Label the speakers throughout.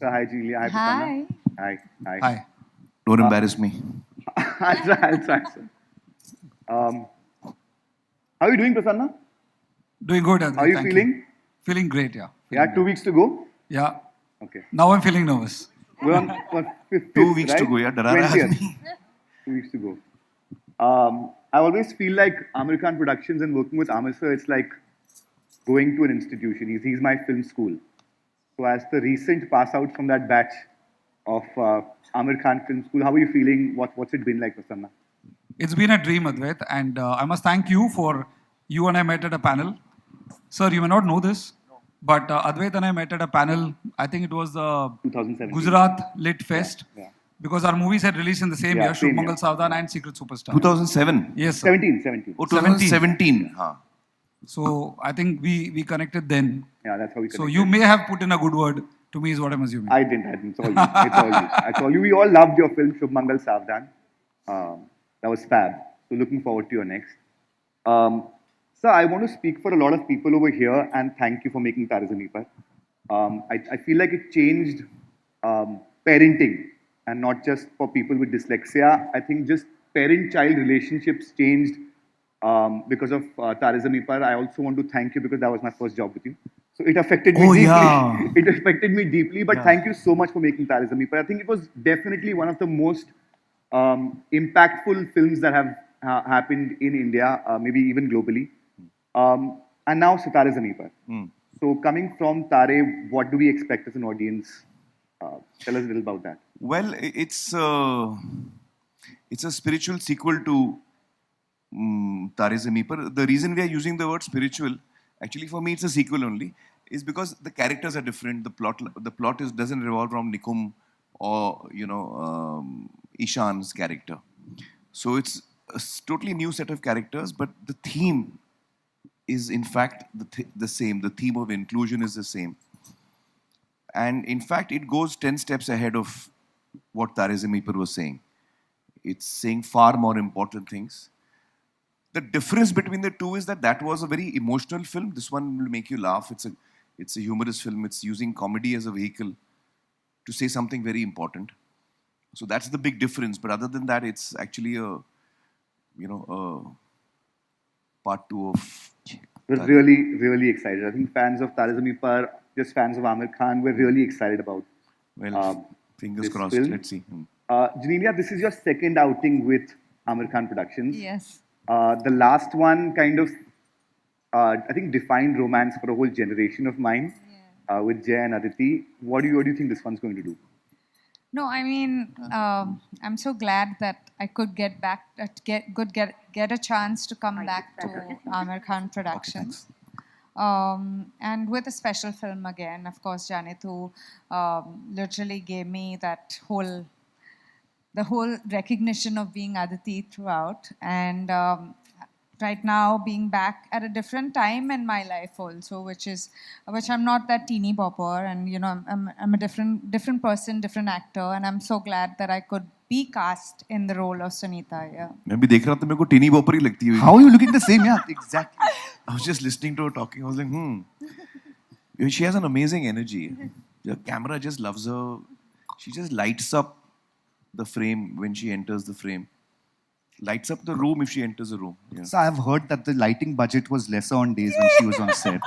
Speaker 1: Samantha. Hi, Julia. Hi,
Speaker 2: Hi.
Speaker 1: Prasanna. Hi. Hi.
Speaker 3: Hi.
Speaker 4: Don't embarrass me.
Speaker 1: I'll try, sir. How are you doing, Prasanna?
Speaker 3: Doing good,
Speaker 1: How
Speaker 3: Advait.
Speaker 1: are you
Speaker 3: Thank
Speaker 1: feeling?
Speaker 3: you. Feeling great, yeah.
Speaker 1: Yeah,
Speaker 3: Feeling
Speaker 1: 2 weeks to go.
Speaker 3: Yeah.
Speaker 1: Okay.
Speaker 3: Now I'm feeling nervous.
Speaker 1: We're on fifth,
Speaker 4: 2 weeks
Speaker 1: right?
Speaker 4: to go, yeah. डरा रहा है
Speaker 1: 20th.
Speaker 4: आदमी.
Speaker 1: 2 weeks to go. I always feel like Amir Khan Productions and working with Amir sir, it's like going to an institution. He's my film school. So as the recent pass out from that batch of Amir Khan Film School, how are you feeling? What's it been like, Prasanna?
Speaker 3: It's been a dream, Advait, and I must thank you for you and I met at a panel. Sir, you may not know this, but Advait and I met at a panel. I think it was the
Speaker 1: 2017.
Speaker 3: Gujarat Lit Fest.
Speaker 1: Yeah.
Speaker 3: Because our movies had released in the same
Speaker 1: Yeah,
Speaker 3: year,
Speaker 1: same
Speaker 3: Shubh Mangal
Speaker 1: year.
Speaker 3: Savdan and Secret Superstar.
Speaker 4: 2007.
Speaker 3: Yes, sir.
Speaker 1: 17.
Speaker 4: Oh, 2017. हाँ.
Speaker 3: So I think we connected then.
Speaker 1: Yeah, that's how we
Speaker 3: So
Speaker 1: connected.
Speaker 3: you may have put in a good word to me, is what I'm assuming.
Speaker 1: I didn't. It's all you. It's all you. It's all you. We all loved your film, Shubh Mangal Savdan. That was fab. So looking forward to your next. Sir, I want to speak for a lot of people over here and thank you for making Tare Zameen Par. I feel like it changed parenting and not just for people with dyslexia. I think just parent-child relationships changed because of Tare Zameen Par. I also want to thank you because that was my first job with you. So it affected me
Speaker 4: Oh,
Speaker 1: deeply.
Speaker 4: yeah.
Speaker 1: It affected me deeply, but thank you so much for making Tare Zameen Par. I think it was definitely one of the most impactful films that have happened in India, maybe even globally. And now Sitare Zameen Par. So coming from Tare, what do we expect as an audience? Tell us a little about that.
Speaker 4: Well, it's a spiritual sequel to Tare Zameen Par. The reason we are using the word spiritual, actually for me it's a sequel only, is because the characters are different. The plot doesn't revolve around Nikum or Ishan's character. So it's a totally new set of characters, but the theme is in fact the same. The theme of inclusion is the same. And in fact, it goes 10 steps ahead of what Tare Zameen Par was saying. It's saying far more important things. The difference between the two is that was a very emotional film. This one will make you laugh. It's a humorous film. It's using comedy as a vehicle to say something very important. So that's the big difference. But other than that, it's actually a part two of.
Speaker 1: We're really, really excited. I think fans of Tare Zameen Par, just fans of Amir Khan, we're really excited about.
Speaker 4: Well, fingers
Speaker 1: this
Speaker 4: crossed.
Speaker 1: film.
Speaker 4: Let's see.
Speaker 1: Janelia, this is your second outing with Amir Khan Productions.
Speaker 2: Yes.
Speaker 1: The last one kind of, I think, defined romance for a whole generation of mine with Jay and Aditi. What do you think this one's going to do?
Speaker 2: No, I mean, I'm so glad that I could get back, get a chance to come back to Amir Khan Productions. And with a special film again, of course, Janitu literally gave me the whole recognition of being Aditi throughout. And right now, being back at a different time in my life also, which I'm not that teeny bopper, and I'm a different person, different actor, and I'm so glad that I could be cast in the role of Sunita. Yeah.
Speaker 4: मैं भी देख रहा था मेरे को tiny बॉपर ही लगती है.
Speaker 3: How are you looking the same? Yeah, exactly.
Speaker 4: I was just listening to her talking. I was like, She has an amazing energy. The camera just loves her. She just lights up the frame when she enters the frame. Lights up the room if she enters the room. Yeah.
Speaker 5: So I've heard that the lighting budget was lesser on days when she was on set.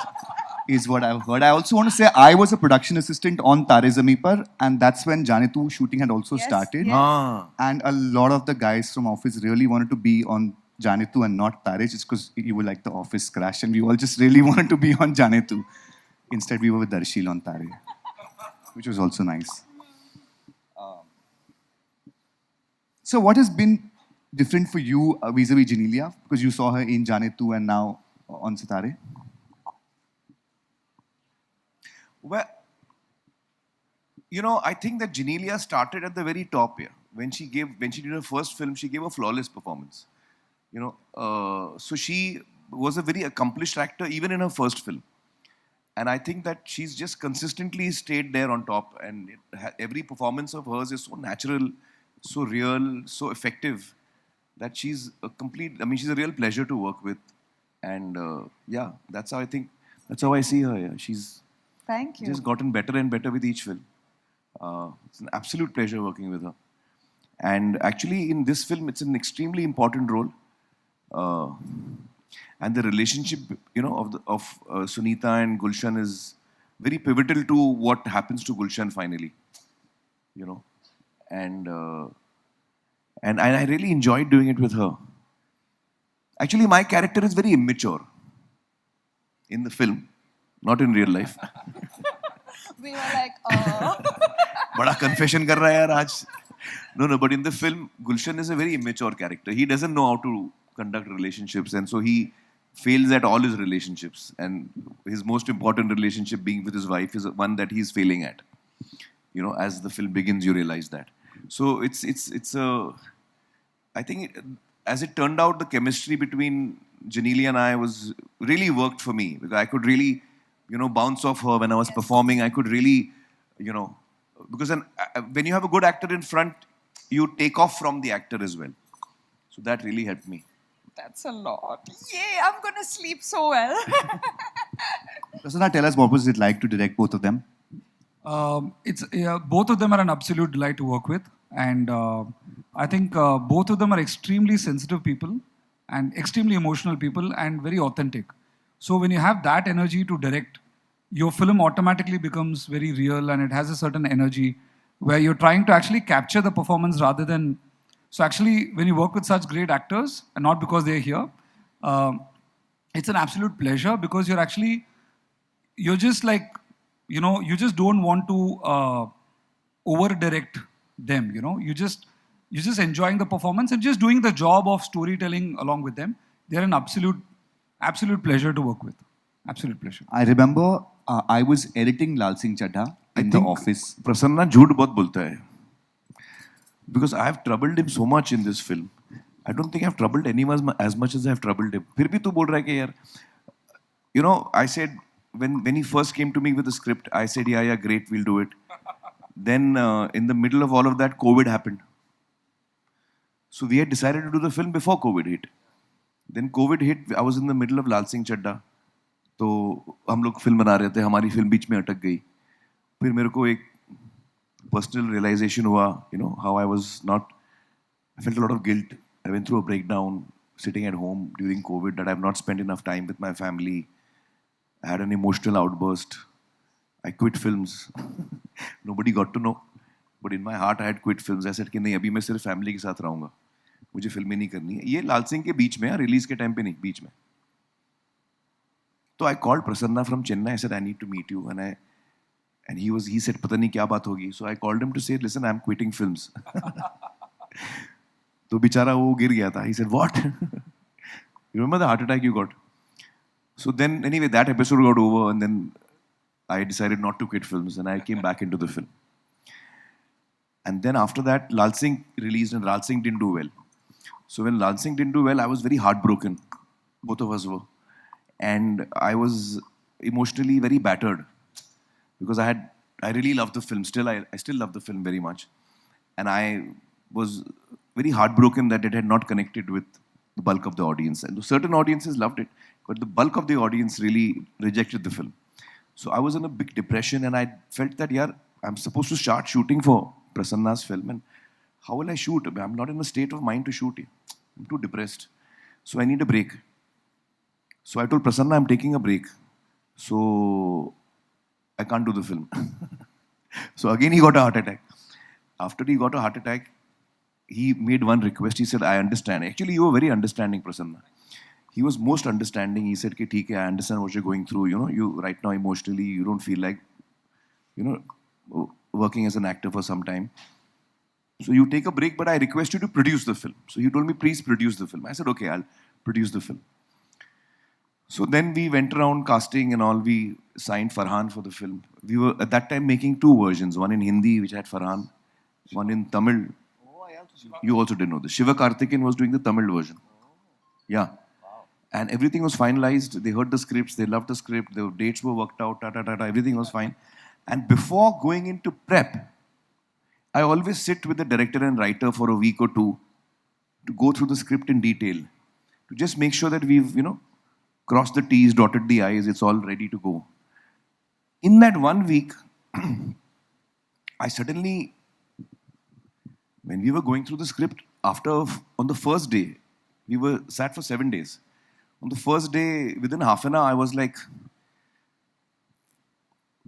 Speaker 5: Is what I've heard. I also want to say I was a production assistant on Tare Zameen Par, and that's when Janitu shooting had also
Speaker 2: Yes,
Speaker 5: started.
Speaker 2: yes.
Speaker 4: Ah.
Speaker 5: And a lot of the guys from Office really wanted to be on Janitu and not Tare, just because you were like the Office crash, and we all just really wanted to be on Janitu. Instead, we were with Darshil on Tare, which was also nice. So what has been different for you vis-a-vis Janelia? Because you saw her in Janitu and now on Sitare.
Speaker 4: Well, I think that Janelia started at the very top here. When she did her first film, she gave a flawless performance. So she was a very accomplished actor even in her first film. And I think that she's just consistently stayed there on top. And every performance of hers is so natural, so real, so effective that she's a real pleasure to work with. And that's how I see her. Yeah. She's
Speaker 2: Thank you.
Speaker 4: just gotten better and better with each film. It's an absolute pleasure working with her. And actually, in this film, it's an extremely important role. Uh, and the relationship, of Sunita and Gulshan is very pivotal to what happens to Gulshan finally. You know, and uh, and I really enjoyed doing it with her. Actually, my character is very immature in the film, not in real life.
Speaker 2: We were like,
Speaker 4: बड़ा confession कर रहा है यार आज. No, but in the film, Gulshan is a very immature character. He doesn't know how to conduct relationships, and so he fails at all his relationships. And his most important relationship, being with his wife, is one that he's failing at. As the film begins, you realize that. So it's a. I think as it turned out, the chemistry between Janili and I was really worked for me because I could really, bounce off her when I was performing. I could really, because then, when you have a good actor in front, you take off from the actor as well. So that really helped me.
Speaker 2: that's a lot. Yay, I'm going to sleep so well.
Speaker 5: Prasanna, tell us what was it like to direct both of them?
Speaker 3: It's both of them are an absolute delight to work with, and I think both of them are extremely sensitive people and extremely emotional people and very authentic. So when you have that energy to direct, your film automatically becomes very real and it has a certain energy where you're trying to actually capture the performance rather than. So actually, when you work with such great actors, and not because they're here, it's an absolute pleasure because you're just like, you just don't want to over direct them. You're just enjoying the performance and just doing the job of storytelling along with them. They're an absolute pleasure to work with. Absolute pleasure.
Speaker 5: I remember I was editing Lal Singh Chaddha in the office.
Speaker 4: Prasanna झूठ बहुत बोलता है. Because I have troubled him so much in this film. I don't think I've troubled anyone as much as I've troubled him. फिर भी तू बोल रहा है कि यार, I said when he first came to me with the script, I said yeah, great, we'll do it. Then in the middle of all of that, COVID happened. So we had decided to do the film before COVID hit. Then COVID hit. I was in the middle of Lal Singh Chaddha. तो हम लोग film बना रहे थे, हमारी film बीच में अटक गई. फिर मेरे को एक personal realization हुआ, how I felt a lot of guilt. I went through a breakdown sitting at home during COVID that I've not spent enough time with my family. I had an emotional outburst. I quit films. Nobody got to know. But in my heart, I had quit films. I said कि नहीं, अभी मैं सिर्फ family के साथ रहूँगा. मुझे फिल्में नहीं करनी है. ये लाल सिंह के बीच में, रिलीज के टाइम पे नहीं, बीच में. तो I called Prasanna from Chennai. I said, I need to meet you. And he said, पता नहीं क्या बात होगी. So I called him to say, listen, I'm quitting films. तो बेचारा वो गिर गया था. He said, what? You remember the heart attack you got? So then, anyway, that episode got over, and then I decided not to quit films, and I came back into the film. And then after that, Lal Singh released, and Lal Singh didn't do well. So when Lal Singh didn't do well, I was very heartbroken. Both of us were. And I was emotionally very battered because I really loved the film. Still, I still love the film very much. And I was very heartbroken that it had not connected with the bulk of the audience. And certain audiences loved it, but the bulk of the audience really rejected the film. So I was in a big depression, and I felt that, yeah, I'm supposed to start shooting for Prasanna's film, and how will I shoot? I'm not in a state of mind to shoot it. I'm too depressed. So I need a break. So I told Prasanna, I'm taking a break. So I can't do the film. So again, he got a heart attack. After he got a heart attack, he made one request. He said, I understand. Actually, you were very understanding, Prasanna. He was most understanding. He said, "Okay, I understand what you're going through. You right now emotionally, you don't feel like, working as an actor for some time. So you take a break, but I request you to produce the film." So he told me, please produce the film. I said, okay, I'll produce the film. So then we went around casting and all. We signed Farhan for the film. We were at that time making two versions, one in Hindi, which had Farhan, one in Tamil. You also didn't know this. Shiva Karthikeyan was doing the Tamil version. Yeah. And everything was finalized. They heard the scripts. They loved the script. The dates were worked out. Everything was fine. And before going into prep, I always sit with the director and writer for a week or two to go through the script in detail, to just make sure that we've, crossed the T's, dotted the I's, it's all ready to go. In that 1 week, I suddenly, when we were going through the script, on the first day, we were sat for 7 days. On the first day, within half an hour, I was like,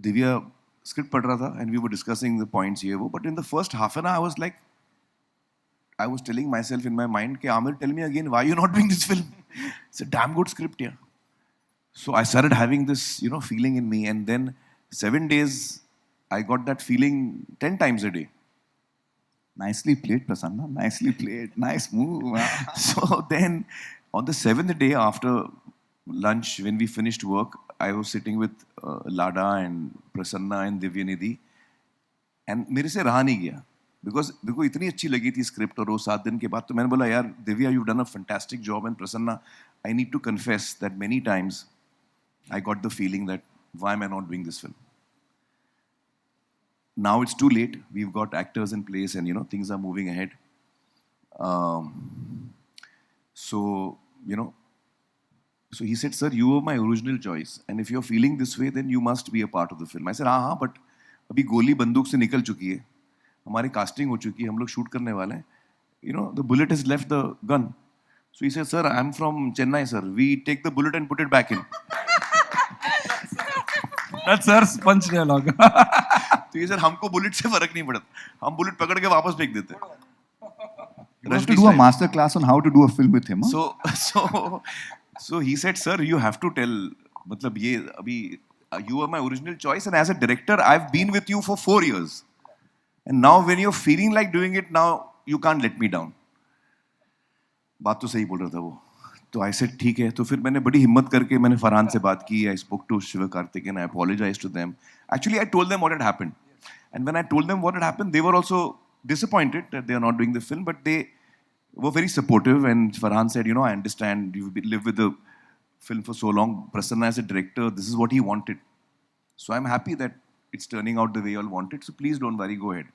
Speaker 4: Divya script पढ़ रहा था, and we were discussing the points ये वो. But in the first half an hour, I was like, I was telling myself in my mind, "Okay, Amir, tell me again, why are you not doing this film? It's a damn good script, yeah." So I started having this, feeling in me, and then 7 days, I got that feeling 10 times a day.
Speaker 5: Nicely played, Prasanna. Nicely played. Nice move.
Speaker 4: So then, on the 7th day after lunch, when we finished work, I was sitting with Lada and Prasanna and Divyanidhi, and मेरे से रहा नहीं गया because मेरे को इतनी अच्छी लगी थी स्क्रिप्ट और वो 7 दिन के बाद तो मैंने बोला यार Divya you've done a fantastic job and Prasanna I need to confess that many times I got the feeling that why am I not doing this film? Now it's too late. We've got actors in place and things are moving ahead. So so he said, "Sir, you were my original choice, and if you're feeling this way, then you must be a part of the film." I said, हाँ, but अभी गोली बंदूक से निकल चुकी है, हमारी casting हो चुकी है, हम लोग शूट करने वाले हैं. The bullet has left the gun. So he said, "Sir, I'm from Chennai, sir. We take the bullet and put it back in."
Speaker 3: That's sir's punch dialogue.
Speaker 4: तो ये सर हमको बुलेट से फर्क नहीं पड़ता, हम बुलेट पकड़ के वापस फेंक देते हैं.
Speaker 5: You have to do a master class on how to do a film with him. Huh?
Speaker 4: So he said, "Sir, you have to tell. मतलब ये अभी you are my original choice, and as a director, I've been with you for 4 years, and now when you're feeling like doing it, now you can't let me down." बात तो सही बोल रहा था वो. तो I said ठीक है. तो फिर मैंने बड़ी हिम्मत करके मैंने फरहान से बात की. I spoke to Shiva Karthikeyan. I apologized to them. Actually, I told them what had happened, and when I told them what had happened, they were also disappointed that they are not doing the film, but they were very supportive. And Farhan said, I understand you've lived with the film for so long. Prasanna as a director, this is what he wanted. So I'm happy that it's turning out the way you all wanted. So please don't worry, go ahead.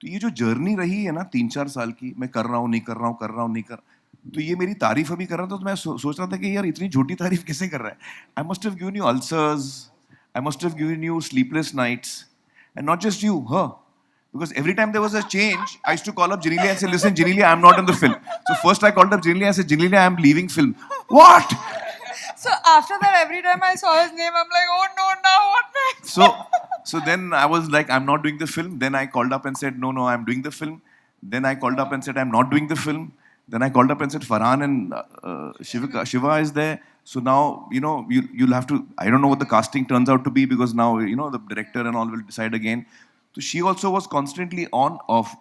Speaker 4: तो ये जो journey रही है ना 3-4 साल की, मैं कर रहा हूँ नहीं कर रहा हूँ कर रहा हूँ नहीं कर, तो ये मेरी तारीफ अभी कर रहा था तो मैं सोच रहा था कि यार इतनी झूठी तारीफ कैसे कर रहा है. I must have given you ulcers, I must have given you sleepless nights, and not just you, her. Because every time there was a change, I used to call up Jinilia and say, "Listen, Jinilia, I'm not in the film." So first I called up Jinilia and said, "Jinilia, I'm leaving film." What?
Speaker 2: So after that, every time I saw his name, I'm like, oh no, now what next?
Speaker 4: So then I was like, "I'm not doing the film." Then I called up and said, "No, I'm doing the film." Then I called up and said, "I'm not doing the film." Then I called up and said, "Farhan and Shiva is there." So now, you'll have to, I don't know what the casting turns out to be because now, the director and all will decide again. So she also was constantly on, off,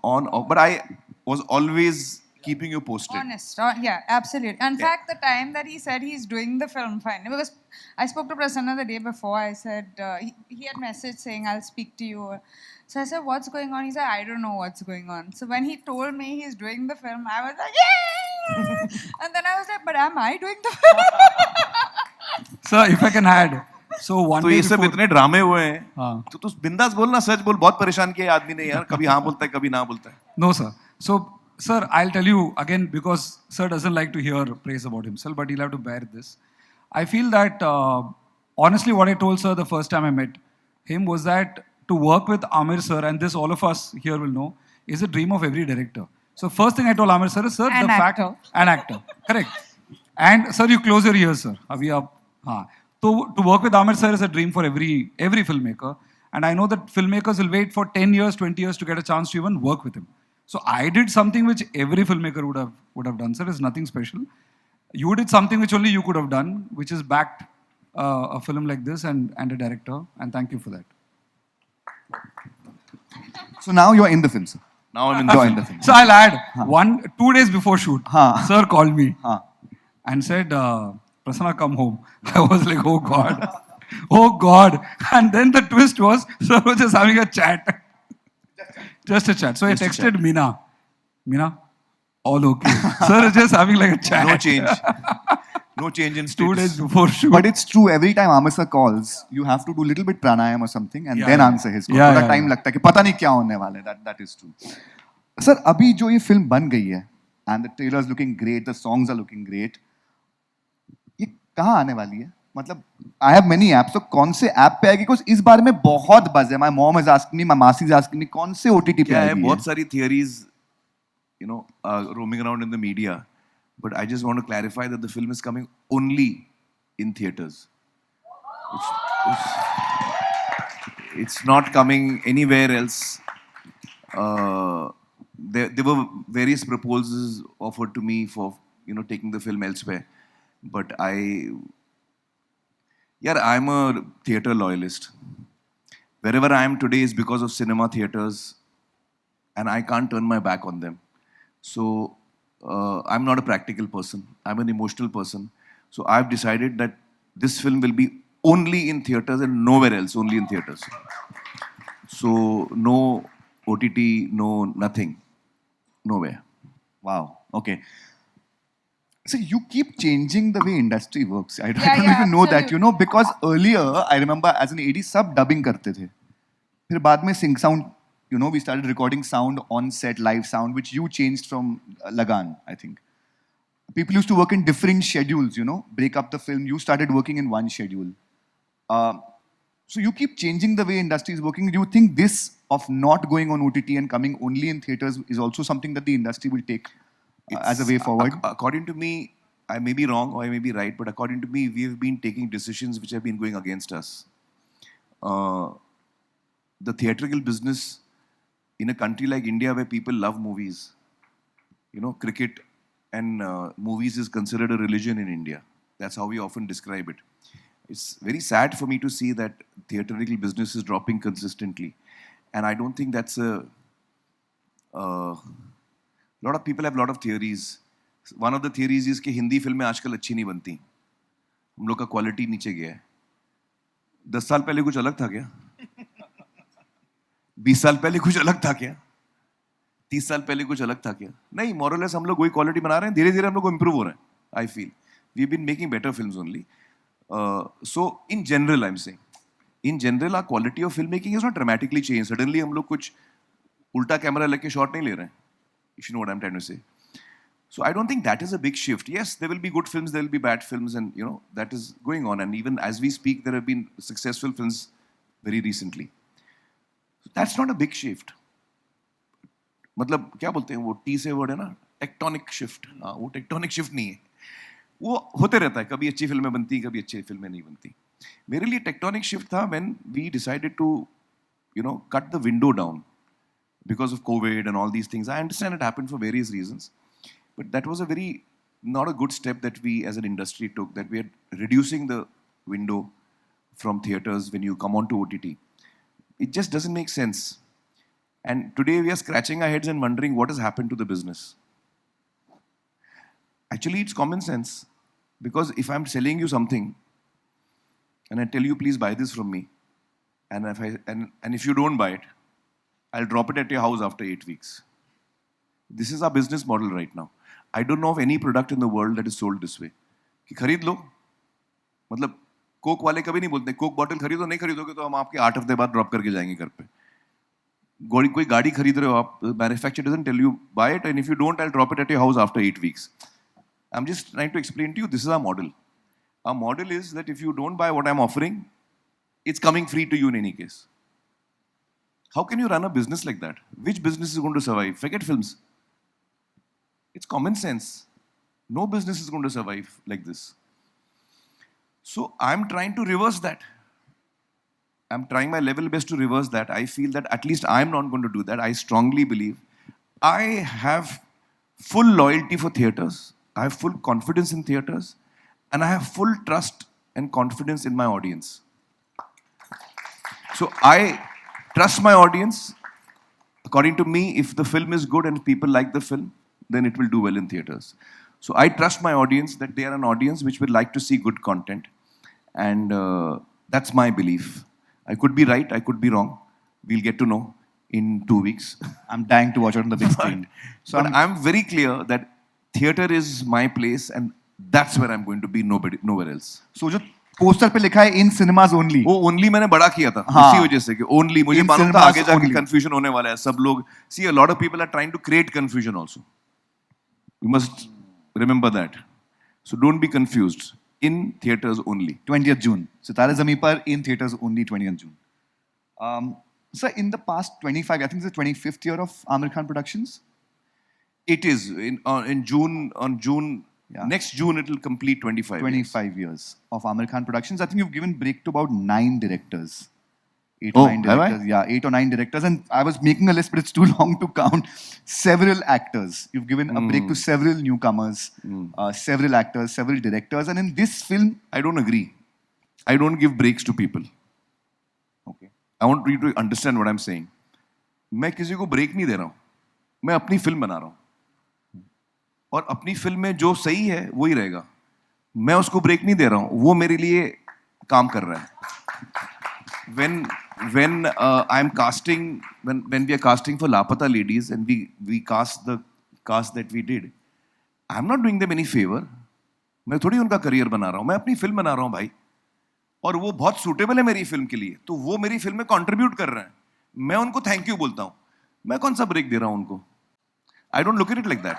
Speaker 4: but I was always keeping you posted.
Speaker 2: Honest. Yeah, absolutely. In fact, the time that he said he's doing the film finally, because I spoke to Prasanna the day before, I said, he had messaged saying, "I'll speak to you." So I said, "What's going on?" He said, "I don't know what's going on." So when he told me he's doing the film, I was like, "Yay!" And then I was like, "But am I doing the film?"
Speaker 3: Sir, if I can add. So one
Speaker 4: तो
Speaker 3: day
Speaker 4: ये सब
Speaker 3: before,
Speaker 4: इतने ड्रामे हुए हैं.
Speaker 3: हाँ.
Speaker 4: तो तू बिंदास बोल ना, सच बोल. बहुत परेशान किया आदमी ने यार, कभी हाँ बोलता है कभी ना बोलता है.
Speaker 3: No, sir. So, sir, I'll tell you again because sir doesn't like to hear praise about himself, but he'll have to bear this. I feel that, honestly, what I told sir the first time I met him was that to work with Amir sir, and this all of us here will know, is a dream of every director. So, first thing I told Amir sir is, sir,
Speaker 2: An
Speaker 3: the
Speaker 2: actor.
Speaker 3: fact, an actor, correct. And sir, you close your ears, sir. Abhi aap, haan. So, to work with Amir sir is a dream for every filmmaker. And I know that filmmakers will wait for 10 years, 20 years to get a chance to even work with him. So I did something which every filmmaker would have done, sir. It's nothing special. You did something which only you could have done, which is backed a film like this and a director. And thank you for that.
Speaker 5: So now you're in the film, sir.
Speaker 4: Now I'm in
Speaker 5: You're
Speaker 4: the
Speaker 5: in the film.
Speaker 3: So I'll add 2 days before shoot,
Speaker 5: Haan.
Speaker 3: sir called me
Speaker 5: Haan.
Speaker 3: and said, "Prasanna, come home." I was like, "Oh God." Oh God. And then the twist was, sir was just having a chat. Just a chat. So I texted Meena. Meena, all okay. Sir is just having like a chat.
Speaker 4: No change. No change in
Speaker 3: 2
Speaker 4: status.
Speaker 3: days before shoot.
Speaker 5: But it's true, every time Amir sir calls, you have to do little bit pranayam or something and
Speaker 3: Yeah,
Speaker 5: then
Speaker 3: yeah.
Speaker 5: answer his call.
Speaker 3: Yeah,
Speaker 5: थोड़ा
Speaker 3: yeah,
Speaker 5: time
Speaker 3: yeah.
Speaker 5: लगता है कि पता नहीं क्या होने वाला है. That is true. Sir, अभी जो ये film बन गई है and the trailer is looking great, the songs are looking great. ये कहाँ आने वाली है? मतलब I have many apps, so कौन से ऐप पे आएगी? Because इस बारे में बहुत buzz है. My mom is asking me, my मासी is asking me, कौन से OTT पे
Speaker 4: क्या है
Speaker 5: आएगी?
Speaker 4: बहुत सारी theories, you know, roaming around in the media, but I just want to clarify that the film is coming only in theaters. It's not coming anywhere else. There were various proposals offered to me for, you know, taking the film elsewhere, but I'm a theater loyalist. Wherever I am today is because of cinema theaters, and I can't turn my back on them. So I'm not a practical person. I'm an emotional person. So I've decided that this film will be only in theaters and nowhere else, only in theaters. So no OTT, no nothing, nowhere.
Speaker 5: Wow. Okay. So you keep changing the way industry works. I don't
Speaker 2: Yeah,
Speaker 5: even know that,
Speaker 2: absolutely.
Speaker 5: you know, because earlier I remember as an AD सब dubbing करते थे. फिर बाद में sync sound, you know, we started recording sound on set, live sound, which you changed from Lagan, I think. People used to work in different schedules, you know, break up the film. You started working in one schedule. So you keep changing the way industry is working. Do you think this of not going on OTT and coming only in theaters is also something that the industry will take as a way forward?
Speaker 4: According to me, I may be wrong or I may be right, but according to me, we have been taking decisions which have been going against us. The theatrical business in a country like India where people love movies, you know, cricket and movies is considered a religion in India. That's how we often describe it. It's very sad for me to see that theatrical business is dropping consistently. And I don't think that's a lot of people have a lot of theories. One of the theories is कि हिंदी फिल्में आजकल अच्छी नहीं बनती. हम लोग का quality नीचे गया है. 10 साल पहले कुछ अलग था क्या? 20 साल पहले कुछ अलग था क्या? 30 साल पहले कुछ अलग था क्या? नहीं, मोरलेस हम लोग वही क्वालिटी बना रहे हैं. धीरे धीरे हम लोग इम्प्रूव हो रहे हैं. I feel we been making better films only. So in general, I'm saying, in general, our quality of filmmaking is not dramatically changed. Suddenly, हम लोग कुछ उल्टा कैमरा लेके शॉट नहीं ले रहे हैं. If you know what I'm trying to say. So I don't think that is a big shift. Yes, there will be good films, there will be bad films, and you know that is going on. And even as we speak, there have been successful films very recently. So that's not a big shift. मतलब क्या बोलते हैं वो T से word है ना, tectonic shift. हाँ, वो टेक्टोनिक शिफ्ट नहीं है. वो होते रहता है. कभी अच्छी फिल्में बनती, कभी अच्छी फिल्में नहीं बनती. मेरे लिए टेक्टोनिक शिफ्ट था when we decided to, you know, cut the window down because of COVID and all these things. I understand it happened for various reasons, but that was a very not a good step that we as an industry took. That we are reducing the window from theaters when you come on to OTT. It just doesn't make sense. And today we are scratching our heads and wondering what has happened to the business. Actually, it's common sense. Because if I'm selling you something and I tell you, please buy this from me, and if you don't buy it, I'll drop it at your house after 8 weeks. This is our business model right now. I don't know of any product in the world that is sold this way. कि खरीद लो, मतलब Coke वाले कभी नहीं बोलते Coke bottle खरीदो, नहीं खरीदोगे तो हम आपके 8 हफ्ते बाद ड्रॉप करके जाएंगे घर पे. कोई गाड़ी खरीद रहे हो आप, manufacturer doesn't tell you buy it, and if you don't, I'll drop it at your house after 8 weeks. I'm just trying to explain to you, this is our model. Our model is that if you don't buy what I'm offering, it's coming free to you in any case. How can you run a business like that? Which business is going to survive? Forget films. It's common sense. No business is going to survive like this. So I'm trying to reverse that. I'm trying my level best to reverse that. I feel that at least I'm not going to do that. I strongly believe I have full loyalty for theaters. I have full confidence in theaters, and I have full trust and confidence in my audience. So I trust my audience. According to me, if the film is good and people like the film, then it will do well in theaters. So I trust my audience that they are an audience which will like to see good content, and that's my belief. I could be right, I could be wrong. We'll get to know in 2 weeks.
Speaker 5: I'm dying to watch it on the big screen. So
Speaker 4: But I'm very clear that theater is my place, and that's where I'm going to be. Nowhere else.
Speaker 5: So जो poster पे लिखा है इन cinemas only,
Speaker 4: वो only मैंने बड़ा किया था.
Speaker 5: हाँ.
Speaker 4: उसी वजह से कि ओनली मुझे
Speaker 5: In
Speaker 4: मालूम था
Speaker 5: cinemas
Speaker 4: आगे जाके
Speaker 5: only.
Speaker 4: कंफ्यूजन होने वाला है. सब लोग see a lot of people are trying to create confusion also. You must remember that. So don't be confused. in theaters only.
Speaker 5: 20th June. So Tare Zameen Par in theaters only 20th June. So in the past 25, I think it's the 25th year of Amir Khan Productions.
Speaker 4: It is in June. On June
Speaker 5: Yeah.
Speaker 4: next June, it will complete 25.
Speaker 5: 25 years of Amir Khan Productions. I think you've given break to about 9 directors. 8
Speaker 4: Oh,
Speaker 5: or 9
Speaker 4: have I?
Speaker 5: directors. Yeah, 8 or 9 directors. And I was making a list, but it's too long to count. Several actors. You've given a break to several newcomers, several actors, several directors. And in this film,
Speaker 4: I don't agree. I don't give breaks to people.
Speaker 5: okay.
Speaker 4: I want you to understand what I'm saying. मैं किसी को break नहीं दे रहा हूँ. मैं अपनी film बना रहा हूँ. और अपनी फिल्म में जो सही है वही रहेगा. मैं उसको ब्रेक नहीं दे रहा हूँ. वो मेरे लिए काम कर रहा है. When I'm casting, when we are casting for Lapata Ladies and we cast the cast that we did, I'm not doing them any favor. मैं थोड़ी उनका करियर बना रहा हूँ. मैं अपनी फिल्म बना रहा हूँ भाई. और वो बहुत सूटेबल है मेरी फिल्म के लिए, तो वो मेरी फिल्म में कंट्रीब्यूट कर रहे हैं. मैं उनको थैंक यू बोलता हूँ. मैं कौन सा ब्रेक दे रहा हूँ उनको? I don't look at it like that.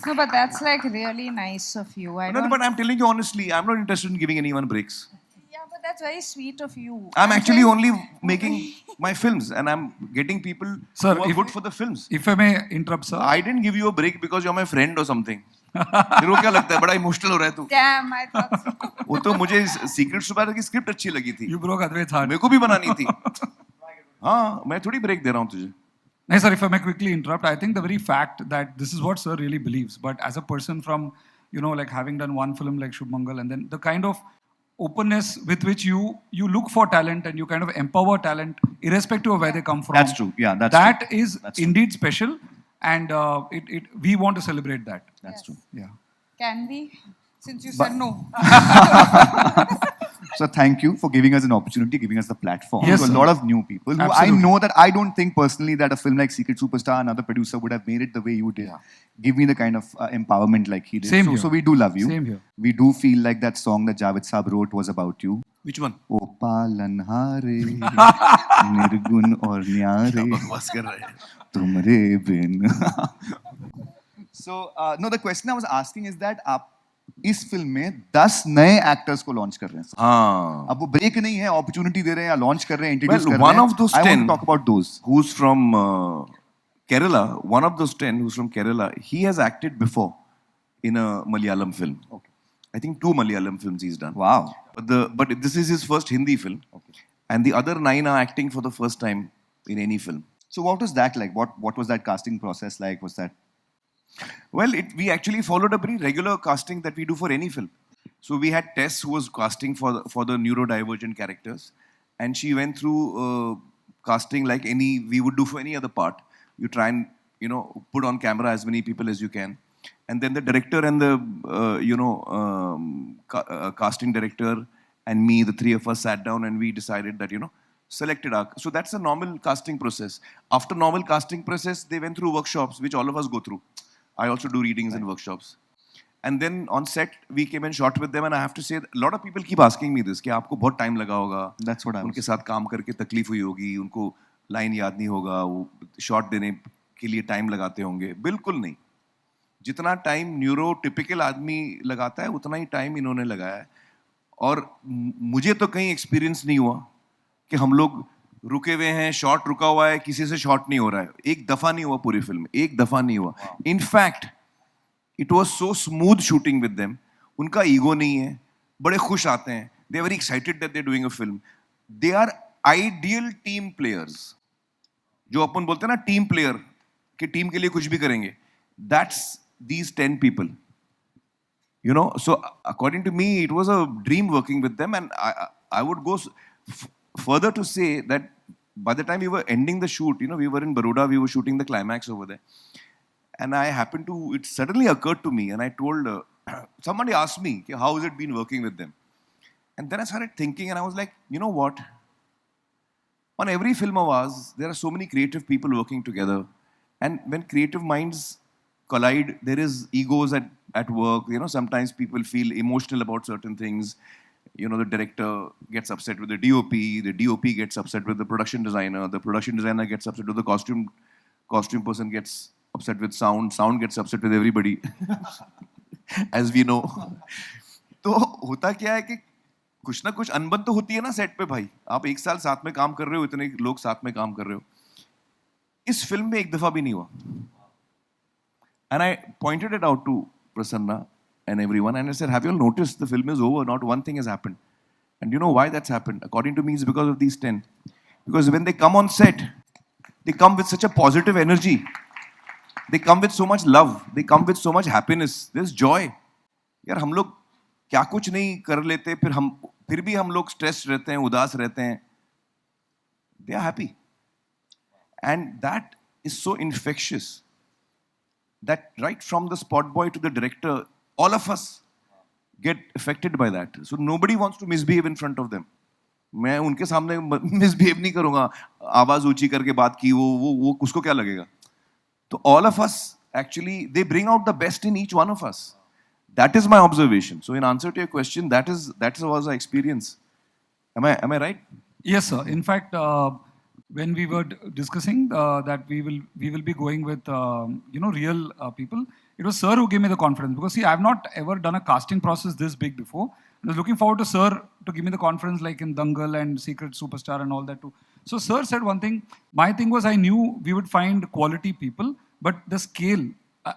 Speaker 2: No, but that's like really nice of you. I
Speaker 4: No,
Speaker 2: don't.
Speaker 4: but I'm telling you honestly, I'm not interested in giving anyone breaks.
Speaker 2: Yeah, but that's very sweet of you.
Speaker 4: I'm actually
Speaker 2: saying-
Speaker 4: only making my films and I'm getting people
Speaker 3: Sir,
Speaker 4: who are
Speaker 3: if-
Speaker 4: good for the films.
Speaker 3: If I may interrupt, sir.
Speaker 4: I didn't give you a break because you're my friend or something. तेरे को क्या लगता है? बड़ा emotional हो रहा है तू.
Speaker 2: Damn, I thought so.
Speaker 4: वो तो मुझे सीक्रेट सुपर की स्क्रिप्ट अच्छी लगी थी.
Speaker 3: You broke Advait's heart.
Speaker 4: मेरे को भी बनानी थी. हाँ, मैं थोड़ी ब्रेक दे रहा हूँ तुझे.
Speaker 3: No, sir, if I may quickly interrupt, I think the very fact that this is what sir really believes, but as a person from, like having done one film like Shubh Mangal, and then the kind of openness with which you look for talent and you kind of empower talent irrespective of where they come from.
Speaker 5: That's true. Yeah, that's
Speaker 3: That
Speaker 5: true.
Speaker 3: is
Speaker 5: That's true.
Speaker 3: indeed special, and we want to celebrate that.
Speaker 5: That's true.
Speaker 3: Yeah.
Speaker 2: Can we? Since you said no.
Speaker 5: So thank you for giving us an opportunity, giving us the platform
Speaker 3: Yes,
Speaker 5: to a
Speaker 3: sir.
Speaker 5: lot of new people. Who I
Speaker 3: Absolutely.
Speaker 5: know that I don't think personally that a film like Secret Superstar, another producer would have made it the way you did. Give me the kind of empowerment like he did.
Speaker 3: Same
Speaker 5: so,
Speaker 3: here.
Speaker 5: so we do love you.
Speaker 3: Same here.
Speaker 5: We do feel like that song that Javed Saab wrote was about you.
Speaker 4: Which one?
Speaker 5: O palanhare, nirgun aur nyare,
Speaker 4: बकवास कर रहे हैं.
Speaker 5: tumre bin. So, no, the question I was asking is that आप इस film में 10 नए actors को launch कर रहे हैं.
Speaker 4: हाँ.
Speaker 5: अब वो ब्रेक नहीं है, अपॉर्चुनिटी दे रहे हैं या लॉन्च कर रहे हैं, इंट्रोड्यूस
Speaker 4: Well,
Speaker 5: कर रहे
Speaker 4: one
Speaker 5: हैं.
Speaker 4: of those
Speaker 5: I want
Speaker 4: 10
Speaker 5: to talk about those.
Speaker 4: who's from Kerala, one of those 10 who's from Kerala, he has acted before in a Malayalam film.
Speaker 5: Okay.
Speaker 4: I think 2 Malayalam films he's done.
Speaker 5: Wow.
Speaker 4: But this is his first Hindi film.
Speaker 5: Okay.
Speaker 4: And the other 9 are acting for the first time in any film.
Speaker 5: So what was that like? What was that casting process like? Was that
Speaker 4: Well, we actually followed a very regular casting that we do for any film. So we had Tess who was casting for the neurodivergent characters, and she went through casting like we would do for any other part. You try and put on camera as many people as you can, and then the director and the casting director and me, the 3 of us sat down and we decided that selected our. So that's a normal casting process. After normal casting process, they went through workshops, which all of us go through. I also do readings and workshops. And then on set, we came and shot with them. And I have to say, a lot of people keep asking me this, कि आपको बहुत time लगा होगा.
Speaker 5: That's what I was.
Speaker 4: उनके साथ काम करके तकलीफ हुई होगी, उनको लाइन याद नहीं होगा, वो शॉट देने के लिए टाइम लगाते होंगे. बिल्कुल नहीं. जितना टाइम न्यूरोटिपिकल आदमी लगाता है, उतना ही टाइम इन्होंने लगाया है. और मुझे तो कहीं एक्सपीरियंस नहीं हुआ कि हम लोग रुके हुए हैं, शॉट रुका हुआ है, किसी से शॉट नहीं हो रहा है. एक दफा नहीं हुआ पूरी फिल्म में, एक दफा नहीं हुआ. In fact it was so smooth shooting with them. उनका ईगो नहीं है, बड़े खुश आते हैं. They are very excited that they doing a film. They are ideal team players. जो अपन बोलते हैं ना टीम प्लेयर, कि टीम के लिए कुछ भी करेंगे. That's these 10 people. So according to me, it was a dream working with them, and I would go further to say that by the time we were ending the shoot, we were in Baroda, we were shooting the climax over there, and it suddenly occurred to me, and I told somebody asked me, how has it been working with them? And then I started thinking, and I was like, you know what? On every film of ours, there are so many creative people working together, and when creative minds collide, there is egos at work. Sometimes people feel emotional about certain things. The director gets upset with the DOP gets upset with the production designer gets upset with the costume person gets upset with sound gets upset with everybody, as we know. तो होता क्या है कि कुछ ना कुछ अनबन तो होती है ना सेट पे भाई. आप एक साल साथ में काम कर रहे हो, इतने लोग साथ में काम कर रहे हो. इस फिल्म में एक दफा भी नहीं हुआ. And I pointed it out to Prasanna and everyone, and I said, "Have you all noticed the film is over? Not one thing has happened." And you know why that's happened? According to me, it's because of these 10. Because when they come on set, they come with such a positive energy. They come with so much love. They come with so much happiness. There's joy. यार हम लोग क्या कुछ नहीं कर लेते, फिर भी हम लोग स्ट्रेस रहते हैं, उदास रहते हैं. They are happy. And that is so infectious. That right from the spot boy to the director, all of us get affected by that. So nobody wants to misbehave in front of them. मैं उनके सामने misbehave नहीं करूँगा. आवाज ऊंची करके बात की, वो उसको क्या लगेगा? तो all of us actually they bring out the best in each one of us. That is my observation. So in answer to your question, that was our experience. Am I right?
Speaker 3: Yes, sir. In fact, when we were discussing that we will be going with real people, it was sir who gave me the confidence, because see, I have not ever done a casting process this big before. I was looking forward to sir to give me the confidence, like in Dangal and Secret Superstar and all that too. So sir said one thing. My thing was, I knew we would find quality people, but the scale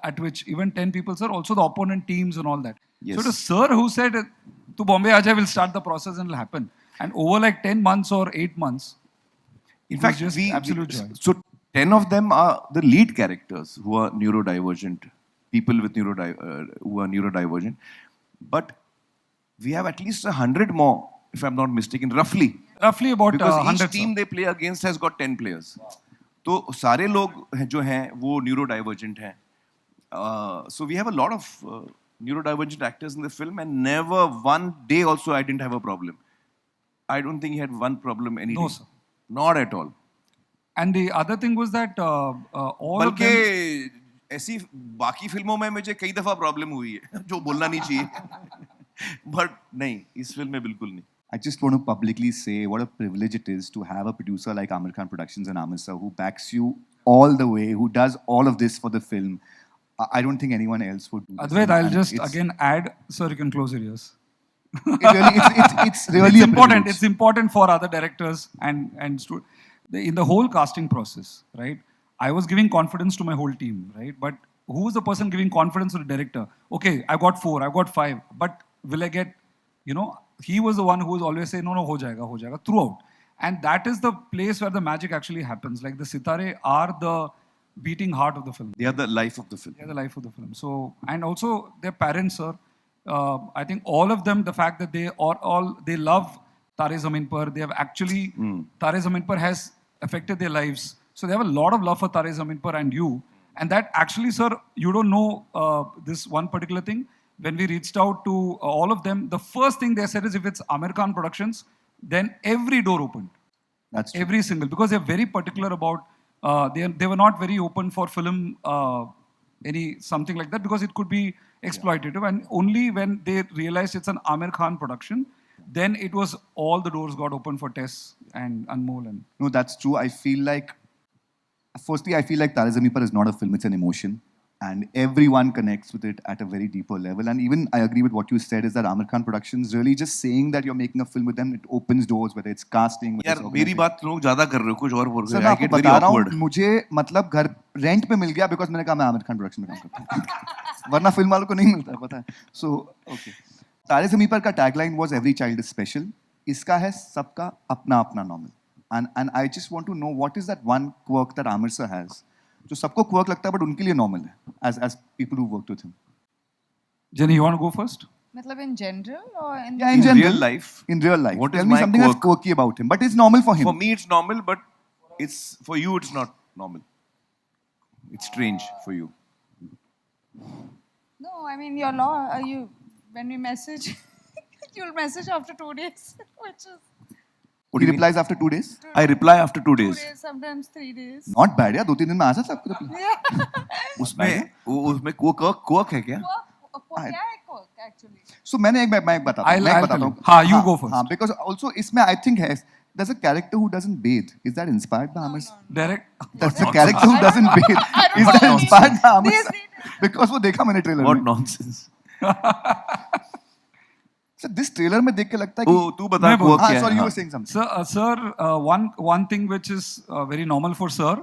Speaker 3: at which even 10 people, sir, also the opponent teams and all that.
Speaker 4: Yes.
Speaker 3: So it was sir who said, "To Bombay Aja, will start the process and it'll happen." And over like 10 months or 8 months,
Speaker 4: In
Speaker 3: it
Speaker 4: fact,
Speaker 3: was just absolute joy.
Speaker 4: so 10 of them are the lead characters who are neurodivergent, people with who are neurodivergent. But we have at least 100 more, if I'm not mistaken, roughly.
Speaker 3: Roughly about
Speaker 4: Because
Speaker 3: 100.
Speaker 4: each team they play against has got 10 players. तो सारे लोग जो हैं वो neurodivergent हैं. So we have a lot of neurodivergent actors in the film, and never one day also I didn't have a problem. I don't think he had one problem any
Speaker 3: No,
Speaker 4: day.
Speaker 3: sir.
Speaker 4: Not at all.
Speaker 3: And the other thing was that all of them,
Speaker 4: बल्कि ऐसी बाकी फिल्मों में मुझे कई दफा problem हुई है जो बोलना नहीं चाहिए. बट नहीं, इस फिल्म में बिल्कुल नहीं.
Speaker 5: I just want to publicly say what a privilege it is to have a producer like Amir Khan Productions and Amir sir, who backs you all the way, who does all of this for the film. I don't think anyone else would do this.
Speaker 3: Advait, I'll
Speaker 5: And
Speaker 3: just
Speaker 5: it's-
Speaker 3: again add, sir, you can close your ears.
Speaker 5: it's really
Speaker 3: It's
Speaker 5: a
Speaker 3: important.
Speaker 5: privilege.
Speaker 3: It's important for other directors and in the whole casting process, right? I was giving confidence to my whole team, right? But who was the person giving confidence to the director? Okay, I got 4, I got 5, but will I get? He was the one who was always saying, no, ho jayega, throughout. And that is the place where the magic actually happens. Like the Sitare are the beating heart of the film.
Speaker 4: They are the life of the film.
Speaker 3: They're the life of the film. So, and also their parents, sir. I think all of them, the fact that they love Tare Zameen Par. They have actually Tare Zameen Par has affected their lives. So they have a lot of love for Tare Zameen Par and you. And that actually, sir, you don't know this one particular thing. When we reached out to all of them, the first thing they said is, if it's Amir Khan Productions, then every door opened.
Speaker 5: That's true.
Speaker 3: Every single, because they're very particular about, they were not very open for film, something like that, because it could be exploitative. And only when they realized it's an Amir Khan production, then it was all the doors got open for Tess and Anmol. And
Speaker 5: No, that's true. I feel like Tare Zameen Par is not a film, it's an emotion. And everyone connects with it at a very deeper level. And even I agree with what you said, is that Amir Khan Productions, really just saying that you're making a film with them, it opens doors, whether it's casting, whether
Speaker 4: यार
Speaker 5: it's
Speaker 4: मेरी
Speaker 5: organization.
Speaker 4: बात लोग ज्यादा कर रहे हो, कुछ और बोल
Speaker 5: सर
Speaker 4: रहे
Speaker 5: मैं
Speaker 4: हो. I
Speaker 5: आपको
Speaker 4: get very
Speaker 5: बता रहा हूँ,
Speaker 4: awkward.
Speaker 5: मुझे मतलब घर रेंट पे मिल गया बिकॉज मैंने कहा मैं आमिर खान प्रोडक्शन में काम करता हूँ. वरना फिल्म वालों को नहीं मिलता है, पता है. सो ओके, तारे ज़मीं पर का tagline was every child is special. इसका है सबका अपना अपना normal. And I just want to know what is that one quirk that Aamir sir has, जो सबको क्वर्क लगता है बट उनके लिए नॉर्मल है, as people who worked with him.
Speaker 3: Jenny, you want to go first?
Speaker 2: Matlab in general or in
Speaker 5: Yeah,
Speaker 4: In
Speaker 5: in general,
Speaker 4: real life,
Speaker 5: in real life,
Speaker 4: what is
Speaker 5: tell me
Speaker 4: my
Speaker 5: something that's
Speaker 4: quirk?
Speaker 5: quirky about him, but it's normal for him.
Speaker 4: For me it's normal, but it's for you it's not normal. It's strange for you.
Speaker 2: No, I mean when we message, you'll message after 2 days, which is
Speaker 5: He replies after 2 days.
Speaker 4: I reply after 2
Speaker 2: 2
Speaker 4: days.
Speaker 2: days, sometimes 3 days.
Speaker 5: Not bad यार, 2-3 दिन में आ जाता है आपको reply.
Speaker 2: Yeah.
Speaker 4: उसमें quirk है क्या?
Speaker 2: क्या है quirk actually?
Speaker 5: So मैं एक बताता हूँ.
Speaker 3: I'll
Speaker 5: मैं एक
Speaker 3: tell
Speaker 5: बताता
Speaker 3: you.
Speaker 5: हूँ.
Speaker 3: हाँ, you go first.
Speaker 5: हाँ, because also इसमें I think there's a character who doesn't bathe. Is that inspired by Amir?
Speaker 3: Direct.
Speaker 5: That's a character who doesn't bathe. Is that inspired by Amir?
Speaker 2: This-
Speaker 5: Because वो देखा मैंने trailer
Speaker 4: What
Speaker 5: में.
Speaker 4: nonsense.
Speaker 5: So this trailer में देख के लगता है
Speaker 4: ओ
Speaker 5: कि
Speaker 4: तू बता
Speaker 3: मैं बोल-
Speaker 4: quirk क्या है?
Speaker 5: sorry you
Speaker 4: हाँ.
Speaker 5: were saying something.
Speaker 3: Sir, one thing which is very normal for Sir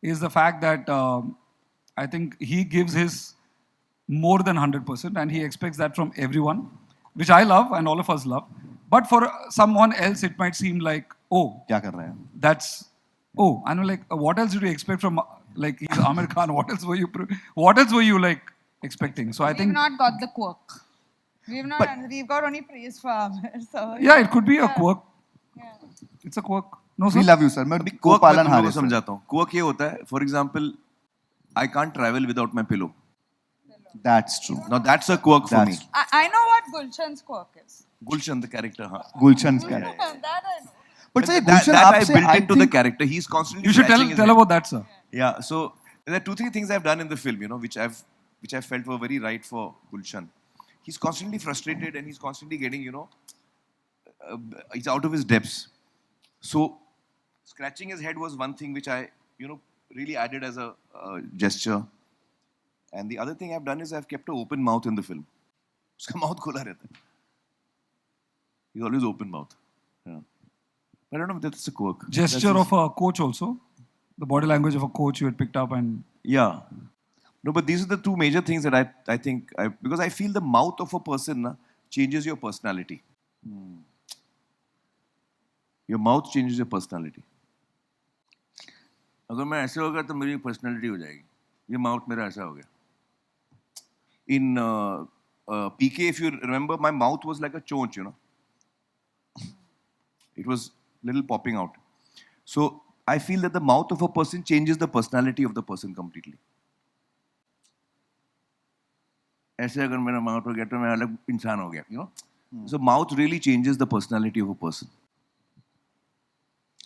Speaker 3: is the fact that I think he gives his more than 100% and he expects that from everyone, which I love and all of us love. But for someone else, it might seem like, oh,
Speaker 5: क्या कर रहा है?
Speaker 3: that's and I'm like, what else did you expect from like he's Amir Khan? What else were you like expecting? So I
Speaker 2: We've
Speaker 3: think
Speaker 2: not got the quirk. We've got only praise for Amir. So
Speaker 3: yeah, it could be a quirk. It's a quirk. No, sir.
Speaker 5: We love you sir. मैं
Speaker 4: Quirk मैं
Speaker 5: गोपालन
Speaker 4: तुम लोगों
Speaker 5: हारे
Speaker 4: को समझाता हूँ. Quirk ये होता है, for example, I can't travel without my pillow.
Speaker 5: That's true.
Speaker 4: Now that's a quirk for me.
Speaker 5: That's
Speaker 2: I know what Gulshan's quirk is.
Speaker 4: Gulshan, the character, हाँ.
Speaker 5: Gulshan's character.
Speaker 2: That I know.
Speaker 5: But sir,
Speaker 4: that,
Speaker 5: Gulshan
Speaker 4: that I
Speaker 5: आपसे
Speaker 4: built into the
Speaker 5: think-
Speaker 4: character. He's constantly.
Speaker 3: You should
Speaker 4: scratching his
Speaker 3: tell
Speaker 4: head.
Speaker 3: about that, sir.
Speaker 4: Yeah. So there are 2-3 things I've done in the film, you know, which I felt were very right for Gulshan. He's constantly frustrated and he's constantly getting, you know, he's out of his depths. So scratching his head was one thing which I, you know, really added as a gesture. And the other thing I've done is I've kept an open mouth in the film. उसका mouth खुला रहता है. He's always open mouth. Yeah. I don't know if that's a quirk.
Speaker 3: Gesture of a coach also. The body language of a coach you had picked up and
Speaker 4: Yeah. No, but these are the two major things that I think, because I feel the mouth of a person na, changes your personality. Your mouth changes your personality. अगर मैं ऐसे होगा तो मेरी personality हो जाएगी. ये mouth मेरा ऐसा हो गया. In PK, if you remember, my mouth was like a chonch, you know. It was little popping out. So I feel that the mouth of a person changes the personality of the person completely. ऐसे अगर मेरा mouth हो गया तो मैं अलग इंसान हो गया, you know. So mouth really changes the personality of a person.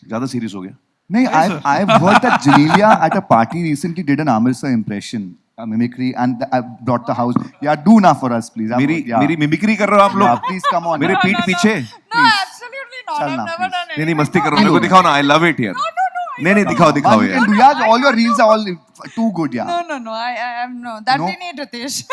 Speaker 4: ज़्यादा serious हो गया.
Speaker 5: नहीं, I've heard that Janelia at a party recently did an Amir sir impression, a mimicry, and I brought the house. Yeah, do ना for us, please.
Speaker 4: मेरी mimicry कर रहे हो आप
Speaker 5: Yeah,
Speaker 4: लोग?
Speaker 5: please come on.
Speaker 4: मेरे पीठ पीछे?
Speaker 2: No, absolutely not.
Speaker 5: Chal
Speaker 2: I've
Speaker 5: na,
Speaker 2: never
Speaker 5: please.
Speaker 2: done
Speaker 4: नहीं
Speaker 2: anything.
Speaker 4: मस्ती करो. मेरे को दिखाओ ना. I love it यार. नहीं दिखाओ
Speaker 5: Man, you
Speaker 4: यार.
Speaker 5: can do, yeah, all your reels are all too good, yeah.
Speaker 2: No. I am no. That
Speaker 5: No?
Speaker 2: we need Ritesh.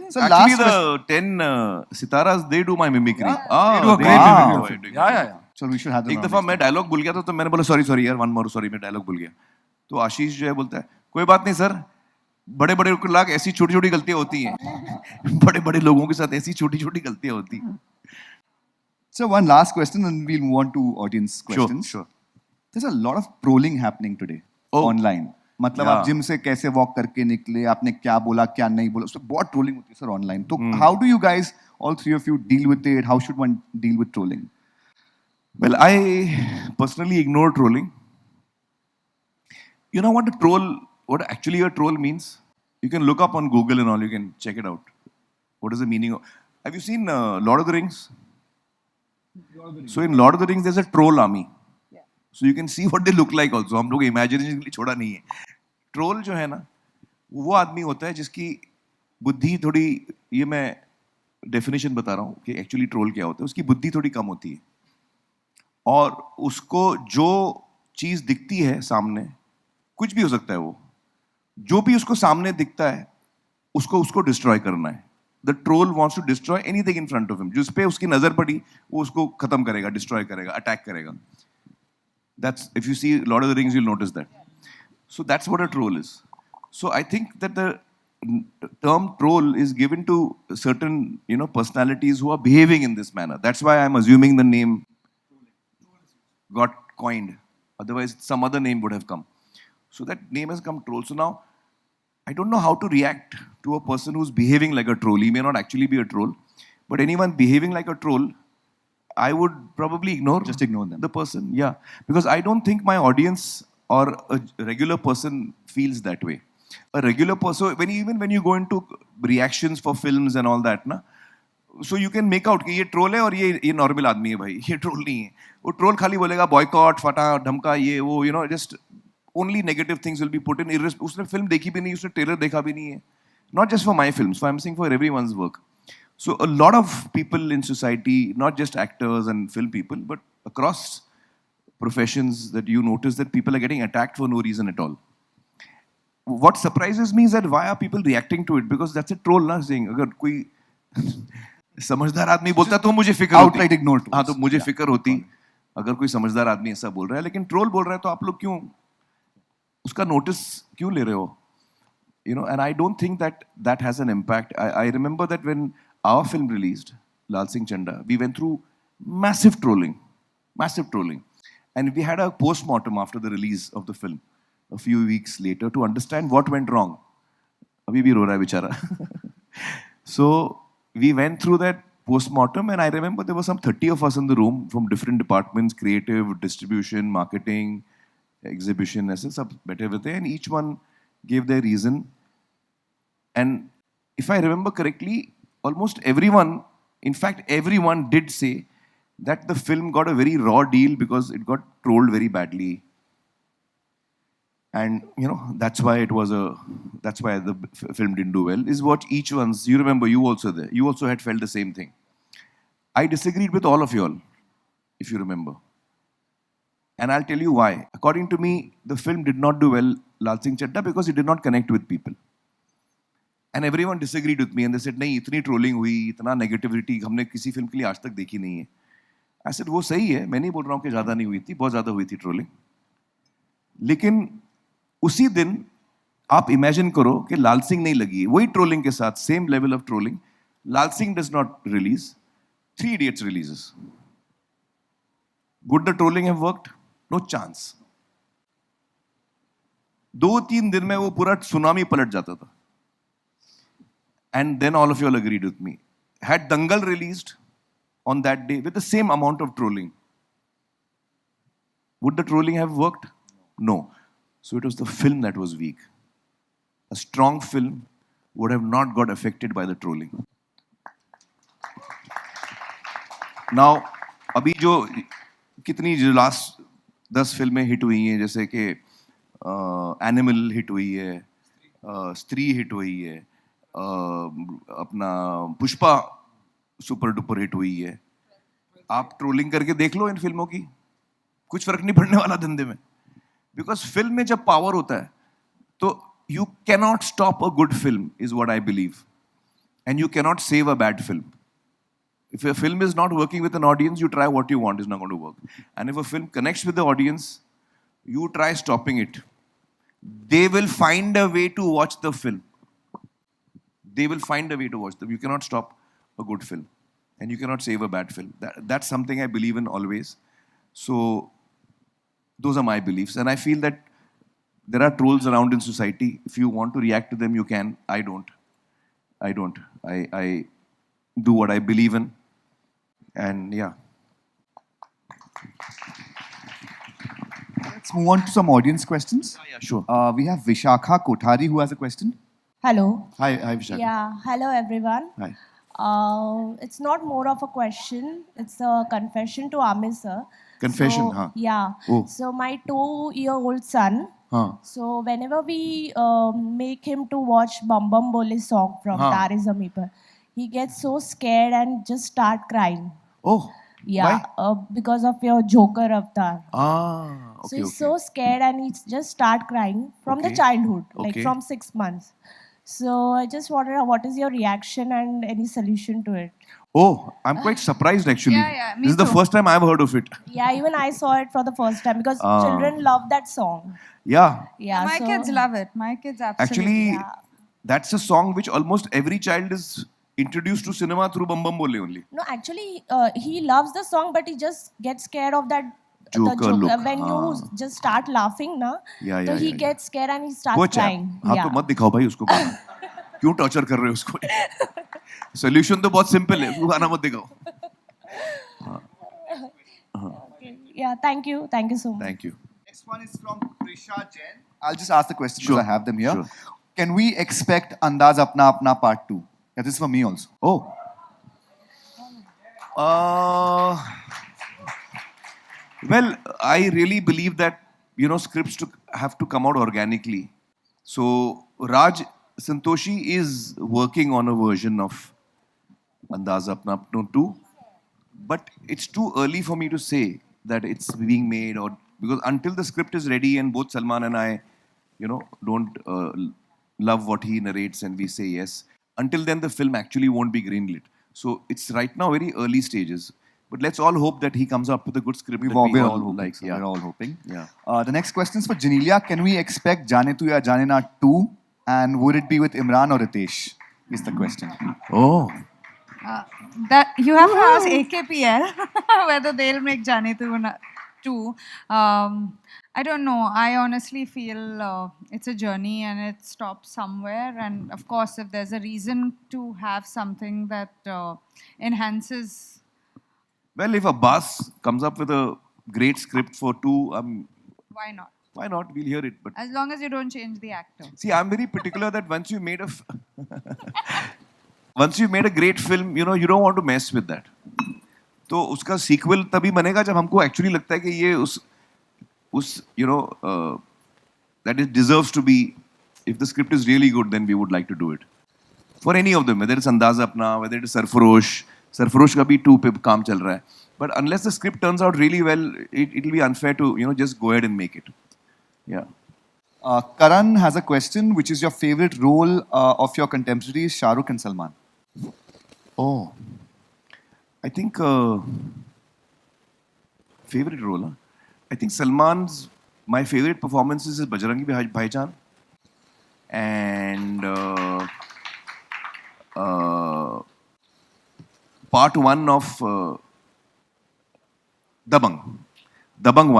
Speaker 5: So
Speaker 4: Actually,
Speaker 5: last
Speaker 4: the
Speaker 5: question.
Speaker 4: 10 sitaras, they do my mimicry.
Speaker 3: they do a great
Speaker 5: wow.
Speaker 3: mimicry of it. Yeah.
Speaker 5: So we should have them
Speaker 4: एक
Speaker 5: around
Speaker 4: दफा
Speaker 5: next
Speaker 4: मैं
Speaker 5: time.
Speaker 4: Dialogue भूल गया था तो मैंने बोला sorry यार, वन मोर सॉरी, मैं डायलॉग भूल गया. तो आशीष जो है बोलता है कोई बात नहीं सर, बड़े बड़े लोग ऐसी छोटी छोटी गलतियां होती हैं. बड़े बड़े लोगों के साथ ऐसी छोटी छोटी गलतियां होती हैं.
Speaker 5: So one last question and we'll move on to audience questions.
Speaker 4: Sure.
Speaker 5: There's a lot of trolling happening today online. मतलब आप जिम से कैसे वॉक करके निकले, आपने क्या बोला क्या नहीं बोला, उसमें बहुत ट्रोलिंग होती है सर ऑनलाइन. तो how do you guys, all three of you, deal with it? How should one deal with trolling?
Speaker 4: Well, I personally ignore trolling. You know what actually a troll means? You can look up on Google and all, you can check it out. What is the meaning of... Have you seen Lord of the Rings? So in Lord of the Rings, there's a troll army. So you can see what they look like also. हम लोग imagination के लिए छोड़ा नहीं है. Troll जो है ना, वो आदमी होता है जिसकी बुद्धि थोड़ी, ये मैं definition बता रहा हूँ कि actually troll क्या होता है. उसकी बुद्धि थोड़ी कम होती है. और उसको जो चीज़ दिखती है सामने, कुछ भी हो सकता है वो, जो भी उसको सामने दिखता है, उसको डिस्ट्रॉय करना है. The troll wants to destroy anything in front of him. जिस पे उसकी नजर पड़ी वो उसको खत्म करेगा, डिस्ट्रॉय करेगा, अटैक करेगा. That's, if you see Lord of the Rings, you'll notice that. So that's what a troll is. So I think that the term troll is given to certain, personalities who are behaving in this manner. That's why I'm assuming the name got coined. Otherwise, some other name would have come. So that name has come troll. So now, I don't know how to react to a person who's behaving like a troll. He may not actually be a troll, but anyone behaving like a troll, I would probably
Speaker 5: Just ignore them.
Speaker 4: the person. Yeah, because I don't think my audience or a regular person feels that way. A regular person, when you go into reactions for films and all that, na, so you can make out कि ये troll है और ये normal आदमी है भाई, ये troll नहीं है. वो troll खाली बोलेगा boycott, फटा, धमका, ये वो, just only negative things will be put in. उसने film देखी भी नहीं, उसने trailer देखा भी नहीं है. Not just for my films, so I'm saying for everyone's work. So a lot of people in society, not just actors and film people, but across professions, that you notice that people are getting attacked for no reason at all. What surprises me is that why are people reacting to it? Because that's a troll, na, saying, agar koi समझदार आदमी बोलता तो मुझे फिक्र होती।
Speaker 5: Outright ignore trolls.
Speaker 4: हाँ, तो मुझे
Speaker 5: Yeah.
Speaker 4: फिक्र होती अगर कोई समझदार आदमी ऐसा बोल रहा है, लेकिन ट्रोल बोल रहा है तो आप लोग क्यों उसका नोटिस क्यों ले रहे हो? You know, and I don't think that has an impact. I remember that when our film released, Lal Singh Chanda, we went through massive trolling, and we had a post-mortem after the release of the film a few weeks later to understand what went wrong. Abhi bhi ro raha hai bichara. So we went through that post-mortem, and I remember there were some 30 of us in the room from different departments: creative, distribution, marketing, exhibition, ऐसे सब बैठे हुए थे, and each one gave their reason. And if I remember correctly, almost everyone, in fact, everyone did say that the film got a very raw deal because it got trolled very badly. And you know, that's why the film didn't do well. Is what each one's. You remember, you also there. You also had felt the same thing. I disagreed with all of you all, if you remember. And I'll tell you why. According to me, the film did not do well, Lal Singh Chaddha, because it did not connect with people. And everyone disagreed with me and they said, नहीं इतनी trolling हुई, इतना negativity हमने किसी film के लिए आज तक देखी नहीं है. I said, वो सही है, मैं नहीं बोल रहा हूँ कि ज़्यादा नहीं हुई थी, बहुत ज़्यादा हुई थी ट्रोलिंग. लेकिन उसी दिन आप इमेजिन करो कि लाल सिंह नहीं लगी, वही ट्रोलिंग के साथ, same level of trolling, Laal Singh does not release, 3 Idiots releases. Would the trolling have worked? No chance. 2-3 दिन में वो पूरा सुनामी पलट जाता था. And then all of you all agreed with me. Had Dangal released on that day with the same amount of trolling, would the trolling have worked? No. So it was the film that was weak. A strong film would have not got affected by the trolling. Now, अभी जो कितनी जो last 10 फिल्में hit हुई हैं, जैसे कि animal hit हुई है, स्त्री हिट हुई है, अपना पुष्पा सुपर डुपर हिट हुई है. आप ट्रोलिंग करके देख लो इन फिल्मों की, कुछ फर्क नहीं पड़ने वाला धंधे में. बिकॉज फिल्म में जब पावर होता है तो you cannot stop a good film, is what I believe, and you cannot save a bad film. If a film is not working with an audience, you try what you want, it's not going to work. And if a film connects with the audience, you try stopping it. They will find a way to watch the film. They will find a way to watch them. You cannot stop a good film. And you cannot save a bad film. That's something I believe in always. So, those are my beliefs. And I feel that there are trolls around in society. If you want to react to them, you can. I don't. I do what I believe in. And yeah.
Speaker 5: Let's move on to some audience questions.
Speaker 4: Yeah, sure.
Speaker 5: We have Vishakha Kothari who has a question.
Speaker 6: Hello.
Speaker 4: Hi, Vishakha.
Speaker 6: Yeah, hello everyone.
Speaker 4: Hi.
Speaker 6: It's not more of a question, it's a confession to Amir sir.
Speaker 4: Confession,
Speaker 6: so,
Speaker 4: huh?
Speaker 6: Yeah.
Speaker 4: Oh.
Speaker 6: So my 2-year-old son,
Speaker 4: Huh.
Speaker 6: so whenever we make him to watch Bum Bum Bole song from
Speaker 4: Huh.
Speaker 6: Tare Zameen Par, he gets so scared and just start crying.
Speaker 4: Oh.
Speaker 6: Yeah,
Speaker 4: Why?
Speaker 6: because of your Joker avatar.
Speaker 4: Ah.
Speaker 6: So
Speaker 4: Okay.
Speaker 6: he's so scared and he just start crying from the
Speaker 4: Okay.
Speaker 6: childhood, like
Speaker 4: Okay.
Speaker 6: from 6 months. So I just wonder what is your reaction and any solution to it?
Speaker 4: Oh, I'm quite surprised actually.
Speaker 2: Yeah, me
Speaker 4: This is the
Speaker 2: too.
Speaker 4: first time I've heard of it.
Speaker 6: Yeah, even I saw it for the first time because
Speaker 4: Ah.
Speaker 6: children love that song.
Speaker 4: Yeah.
Speaker 6: Yeah,
Speaker 2: My
Speaker 6: so,
Speaker 2: kids love it. My kids absolutely.
Speaker 4: Actually,
Speaker 6: yeah.
Speaker 4: that's a song which almost every child is introduced to cinema through Bum Bum Bole only.
Speaker 6: No, actually, he loves the song, but he just gets scared of that.
Speaker 4: Joker look.
Speaker 6: When you just start laughing, na,
Speaker 4: Yeah,
Speaker 6: so he
Speaker 4: yeah.
Speaker 6: gets scared and he starts
Speaker 4: वो
Speaker 6: crying.
Speaker 4: हाँ
Speaker 6: Yeah.
Speaker 4: तो मत दिखाओ भाई उसको गाना. क्यों torture कर रहे हो उसको? सोल्यूशन तो बहुत सिंपल है, उसको गाना मत दिखाओ.
Speaker 6: Yeah, thank you so much.
Speaker 4: Thank you.
Speaker 5: Next one is from Prisha Jain. I'll just ask the question
Speaker 4: Sure.
Speaker 5: because I have them here.
Speaker 4: Sure.
Speaker 5: Can we expect Andaz Apna Apna Part 2? Yeah, this is for me also.
Speaker 4: Oh. Well, I really believe that scripts have to come out organically. So Raj Santoshi is working on a version of Andaz Apna Apna 2, but it's too early for me to say that it's being made, or because until the script is ready and both Salman and I, don't love what he narrates and we say yes, until then the film actually won't be greenlit. So it's right now very early stages. But let's all hope that he comes up with a good script.
Speaker 5: We're
Speaker 4: that we
Speaker 5: all hoping.
Speaker 4: like.
Speaker 5: Sir.
Speaker 4: Yeah.
Speaker 5: We're all hoping.
Speaker 4: Yeah.
Speaker 5: The next question is for Janelia. Can we expect Jaane Tu Ya Jaane Na 2? And would it be with Imran or Ritesh? Is the question.
Speaker 4: Oh.
Speaker 2: That you have to ask AKPL whether they'll make Jane Tu Na 2. I don't know. I honestly feel it's a journey and it stops somewhere. And of course, if there's a reason to have something that enhances,
Speaker 4: Well, if Abbas comes up with a great script for 2,
Speaker 2: why not?
Speaker 4: why not? We'll hear it. But
Speaker 2: As long as you don't change the actor.
Speaker 4: see, I'm very particular that once you made once you made a great film, you know, you don't want to mess with that. तो उसका sequel तभी बनेगा जब हमको actually लगता है कि ये उस you know that it deserves to be. If the script is really good, then we would like to do it. For any of them, whether it's Andaz Apna, whether it is Sarfarosh का भी 2 पे काम चल रहा है. But unless the script turns out really well, it'll be unfair to just go ahead and make it. Yeah.
Speaker 5: Karan has a question, which is your favorite role of your contemporaries, Shah Rukh and Salman?
Speaker 4: Oh, I think favorite role. Huh? I think Salman's my favorite performances is Bajrangi Bhaijaan and part 1 of Dabang. Dabang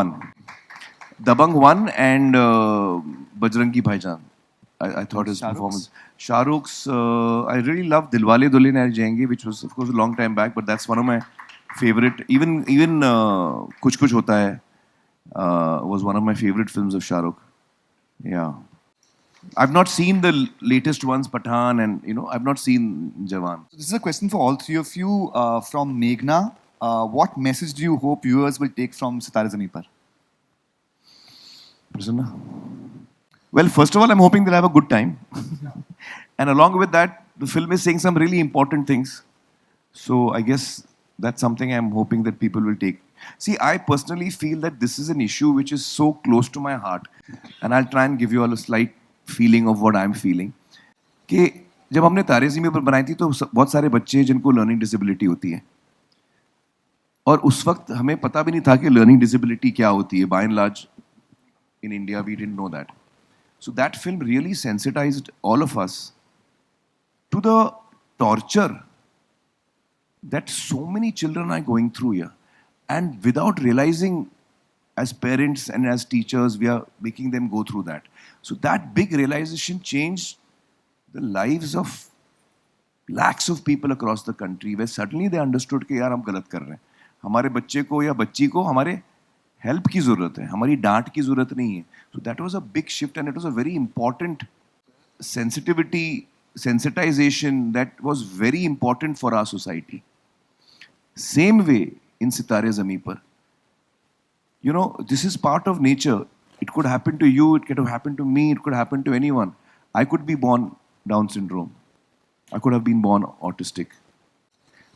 Speaker 4: 1 and Bajrangi Bhaijaan. I thought his performance. Shah Rukh's, I really love Dilwale Dulhania Le Jayenge, which was of course a long time back, but that's one of my favorite. Even Kuch Kuch Hota Hai was one of my favorite films of Shah Rukh. Yeah. I've not seen the latest ones, Pathaan, and I've not seen Jawan.
Speaker 5: This is a question for all three of you from Meghna. What message do you hope viewers will take from Sitare Zameen Par?
Speaker 4: Prasanna? Well, first of all, I'm hoping they'll have a good time. And along with that, the film is saying some really important things. So I guess that's something I'm hoping that people will take. See, I personally feel that this is an issue which is so close to my heart. And I'll try and give you all a slight feeling of what I'm feeling. कि जब हमने तारे ज़मीन पर बनाई थी तो बहुत सारे बच्चे हैं जिनको लर्निंग डिसेबिलिटी होती है और उस वक्त हमें पता भी नहीं था कि लर्निंग डिसेबिलिटी क्या होती है by and large in India we didn't know that. So that film really sensitized all of us to the torture that so many children are going through here. And without realizing, as parents and as teachers, we are making them go through that. So that big realization changed the lives of lakhs of people across the country, where suddenly they understood कि यार हम गलत कर रहे हैं. हमारे बच्चे को या बच्ची को हमारे हेल्प की ज़रूरत है, हमारी डांट की ज़रूरत नहीं है. So that was a big shift and it was a very important sensitization that was very important for our society. Same way in Sitare Zameen Par. This is part of nature. It could happen to you, it could have happened to me, it could happen to anyone. I could be born Down syndrome. I could have been born autistic.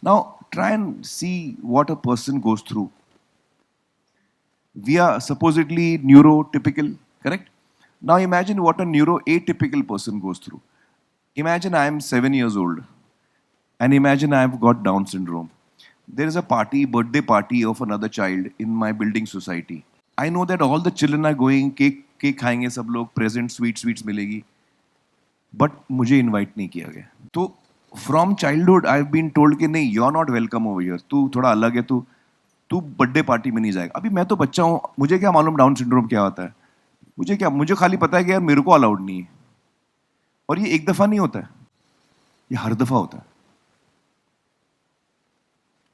Speaker 4: Now, try and see what a person goes through. We are supposedly neurotypical, correct? Now imagine what a neuroatypical person goes through. Imagine I am 7 years old and imagine I have got Down syndrome. There is a birthday party of another child in my building society. I know that all the children are going, cake खाएंगे सब लोग, present, sweets मिलेगी. But मुझे invite नहीं किया गया. तो from childhood I've been told कि नहीं, you're not welcome over here. तू थोड़ा अलग है, तू बर्थडे पार्टी में नहीं जाएगा. अभी मैं तो बच्चा हूँ, मुझे क्या मालूम डाउन सिंड्रोम क्या होता है. मुझे खाली पता है कि यार मेरे को अलाउड नहीं है. और ये एक दफा नहीं होता है, ये हर दफा होता है.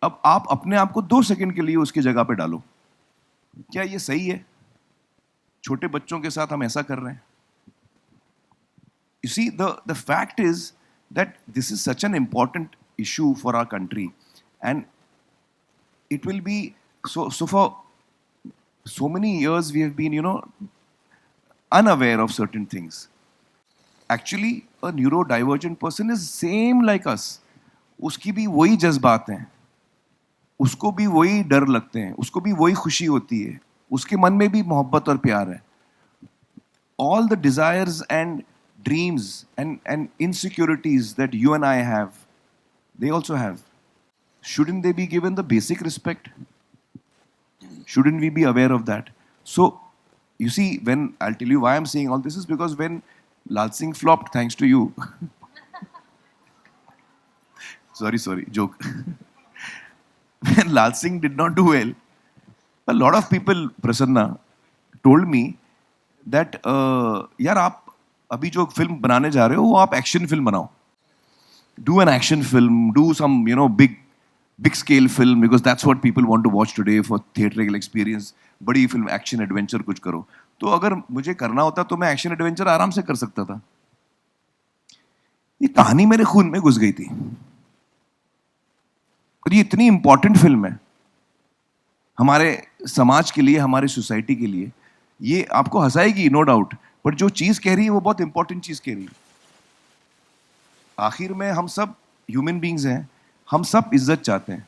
Speaker 4: अब आप अपने आप को 2 सेकंड के लिए उसकी जगह पे डालो. क्या ये सही है? छोटे बच्चों के साथ हम ऐसा कर रहे हैं. You see, the fact is that this is such an important issue for our country, and it will be so for so many years we have been, unaware of certain things. Actually, a neurodivergent person is same like us. उसकी भी वही जज्बात हैं, उसको भी वही डर लगते हैं, उसको भी वही खुशी होती है, उसके मन में भी मोहब्बत और प्यार है. All the desires and dreams and insecurities that you and I have, they also have. shouldn't they be given the basic respect? Shouldn't we be aware of that? So, you see, when I'll tell you why I'm saying all this is because when Lal Singh flopped, thanks to you. sorry, joke. When Lal Singh did not do well, a lot of people, Prasanna, told me that यार आप अभी जो film बनाने जा रहे हो वो आप एक्शन फिल्म बनाओ. Do an action film, do some big scale film because that's what people want to watch today for theatrical experience. बड़ी फिल्म एक्शन एडवेंचर कुछ करो. तो अगर मुझे करना होता तो मैं एक्शन एडवेंचर आराम से कर सकता था. ये कहानी मेरे खून में घुस गई थी और ये इतनी इंपॉर्टेंट फिल्म है हमारे समाज के लिए, हमारे सोसाइटी के लिए. ये आपको हंसाएगी नो डाउट, बट जो चीज कह रही है वो बहुत इंपॉर्टेंट चीज कह रही है. आखिर में हम सब ह्यूमन बींग्स हैं, हम सब इज्जत चाहते हैं,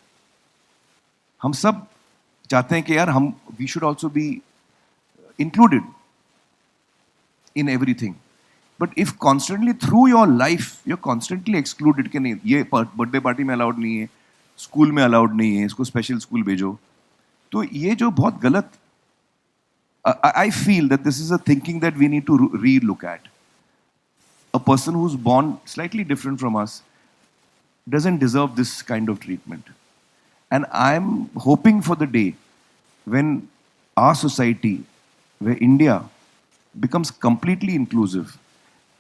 Speaker 4: हम सब चाहते हैं कि यार हम we should also be included in everything. But if constantly through your life you are constantly excluded कि नहीं ये बर्थडे पार्टी में अलाउड नहीं है, स्कूल में अलाउड नहीं है, इसको स्पेशल स्कूल भेजो, तो ये जो बहुत गलत I feel that this is a thinking that we need to re-look at. A person who's born slightly different from us doesn't deserve this kind of treatment. And I'm hoping for the day when our society, where India becomes completely inclusive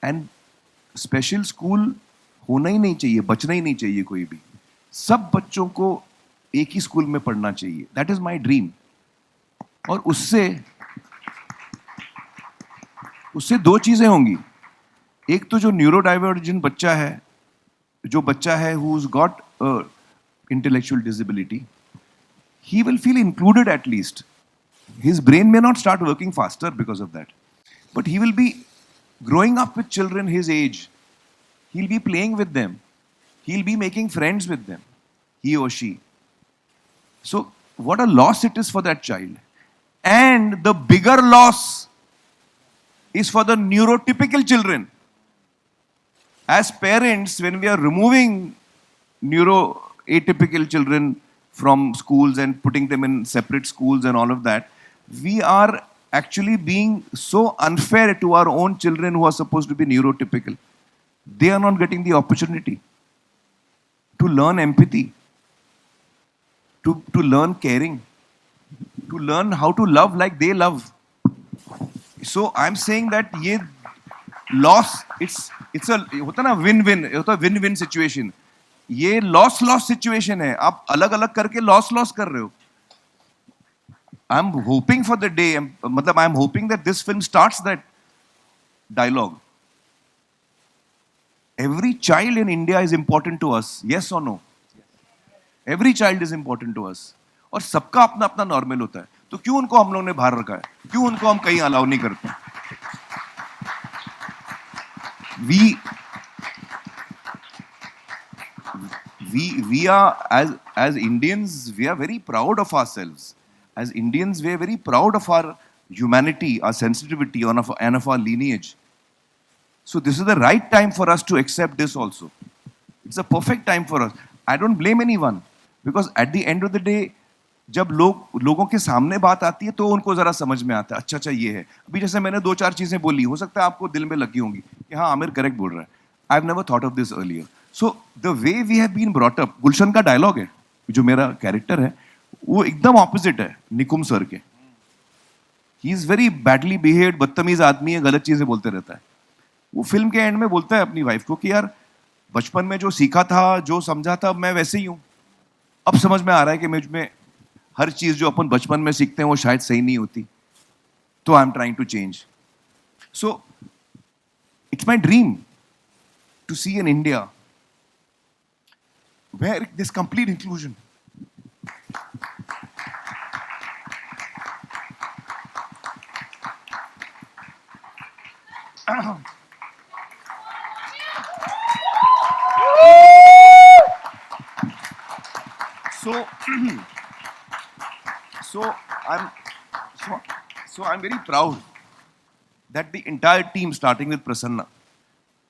Speaker 4: and special school होना ही नहीं चाहिए, बचना ही नहीं चाहिए कोई भी. सब बच्चों को एक ही स्कूल में पढ़ना चाहिए. That is my dream. और उससे दो चीजें होंगी. एक तो जो न्यूरो डाइवर्जेंट बच्चा है, जो बच्चा है who's got intellectual disability, he will feel included at least. His brain may not start working faster because of that, but he will be growing up with children his age. He'll be playing with them. He'll be making friends with them, he or she. So what a loss it is for that child. And the bigger loss is for the neurotypical children. As parents, when we are removing neuroatypical children from schools and putting them in separate schools and all of that, we are actually being so unfair to our own children who are supposed to be neurotypical. They are not getting the opportunity to learn empathy, to learn caring, to learn how to love like they love. So I'm saying that ये loss, it's a होता ना win-win, होता win-win situation. ये loss situation है. आप अलग-अलग करके loss कर रहे हो. I'm hoping for the day, मतलब I'm hoping that this film starts that dialogue. Every child in India is important to us, yes or no? Every child is important to us. और सबका अपना अपना normal होता है. तो क्यों उनको हम लोग ने बाहर रखा है? क्यों उनको हम कहीं अलाउ नहीं करते? We are as Indians, we are very proud of ourselves. As Indians, we are very proud of our humanity, our sensitivity, and of our lineage. So this is the right time for us to accept this also. It's a perfect time for us. I don't blame anyone because at the end of the day, जब लोगों के सामने बात आती है तो उनको जरा समझ में आता है. अच्छा ये है. अभी जैसे मैंने 2-4 चीजें बोली, हो सकता है आपको दिल में लगी होंगी कि हाँ आमिर करेक्ट बोल रहा है. I have never thought of this earlier. So the way we have been brought up, Gulshan का डायलॉग है, जो मेरा कैरेक्टर है वो एकदम ऑपोजिट है निकुम सर के. He is very badly behaved, बदतमीज आदमी है, गलत चीजें बोलते रहता है. वो फिल्म के एंड में बोलता है अपनी वाइफ को कि यार बचपन में जो सीखा था, जो समझा था, मैं वैसे ही हूं. अब समझ में आ रहा है कि मुझ में हर चीज जो अपन बचपन में सीखते हैं वो शायद सही नहीं होती. तो I am trying to change. So it's my dream to see an India where this complete inclusion. So I'm very proud that the entire team, starting with Prasanna,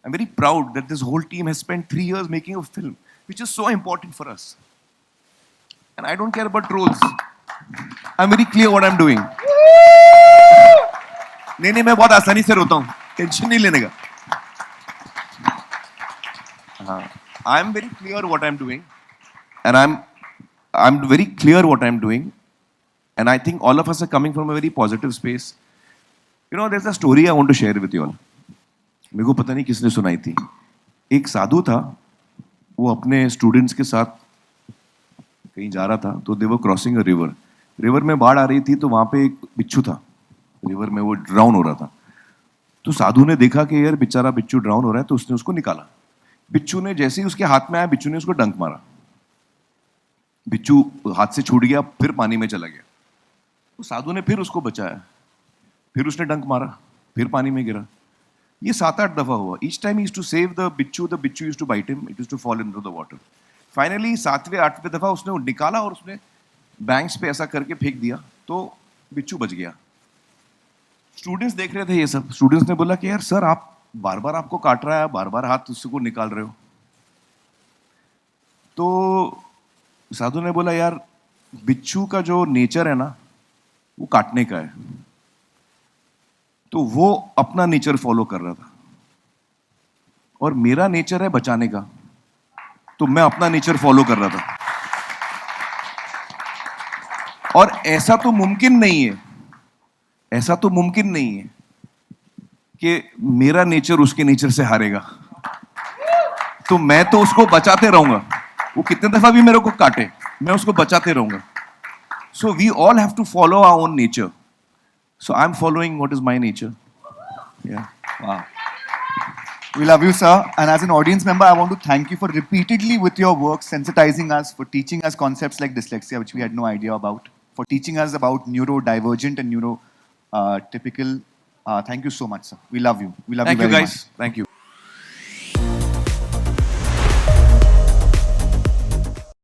Speaker 4: I'm very proud that this whole team has spent 3 years making a film, which is so important for us. And I don't care about trolls. I'm very clear what I'm doing. नहीं मैं बहुत आसानी से रोता हूँ, tension नहीं लेने का. हाँ, I'm very clear what I'm doing, and I'm very clear what I'm doing, and I think all of us are coming from a very positive space. You know, there's a story I want to share with you all. मेरे को पता नहीं किसने सुनाई थी. एक साधु था, वो अपने स्टूडेंट्स के साथ कहीं जा रहा था, तो they were crossing a river. River में बाढ़ आ रही थी, तो वहां पे एक बिच्छू था. रिवर में वो ड्राउन हो रहा था. तो साधु ने देखा कि यार बेचारा बिच्छू ड्राउन हो रहा है, तो उसने उसको निकाला. बिच्छू ने जैसे ही उसके हाथ में आया, बिच्छू ने उसको डंक मारा. बिच्छू हाथ से छूट गया, फिर पानी में चला गया. तो साधु ने फिर उसको बचाया, फिर उसने डंक मारा, फिर पानी में गिरा. ये 7-8 दफा हुआ. Each time used to save the बिच्छू used to bite him, it used to fall into the water. Finally 7वें-8वें दफा उसने निकाला और उसने बैंक्स पे ऐसा करके फेंक दिया, तो बिच्छू बच गया. स्टूडेंट्स देख रहे थे ये सब. स्टूडेंट्स ने बोला कि यार सर, आप बार बार आपको काट रहा है, बार बार हाथ उसको निकाल रहे हो. तो साधु ने बोला यार, बिच्छू का जो नेचर है ना, वो काटने का है. तो वो अपना नेचर फॉलो कर रहा था, और मेरा नेचर है बचाने का, तो मैं अपना नेचर फॉलो कर रहा था. और ऐसा तो मुमकिन नहीं है, ऐसा तो मुमकिन नहीं है कि मेरा नेचर उसके नेचर से हारेगा. तो मैं तो उसको बचाते रहूंगा. वो कितने दफा भी मेरे को काटे, मैं उसको बचाते रहूंगा. So we all have to follow our own nature. So I am following what is my nature. Yeah
Speaker 5: Wow. We love you, sir. And as an audience member, I want to thank you for repeatedly with your work sensitizing us, for teaching us concepts like dyslexia, which we had no idea about, for teaching us about neurodivergent and neurotypical. Thank you so much, sir. We love you. We love
Speaker 4: Thank
Speaker 5: you
Speaker 4: you
Speaker 5: very
Speaker 4: guys.
Speaker 5: much.
Speaker 4: Thank you.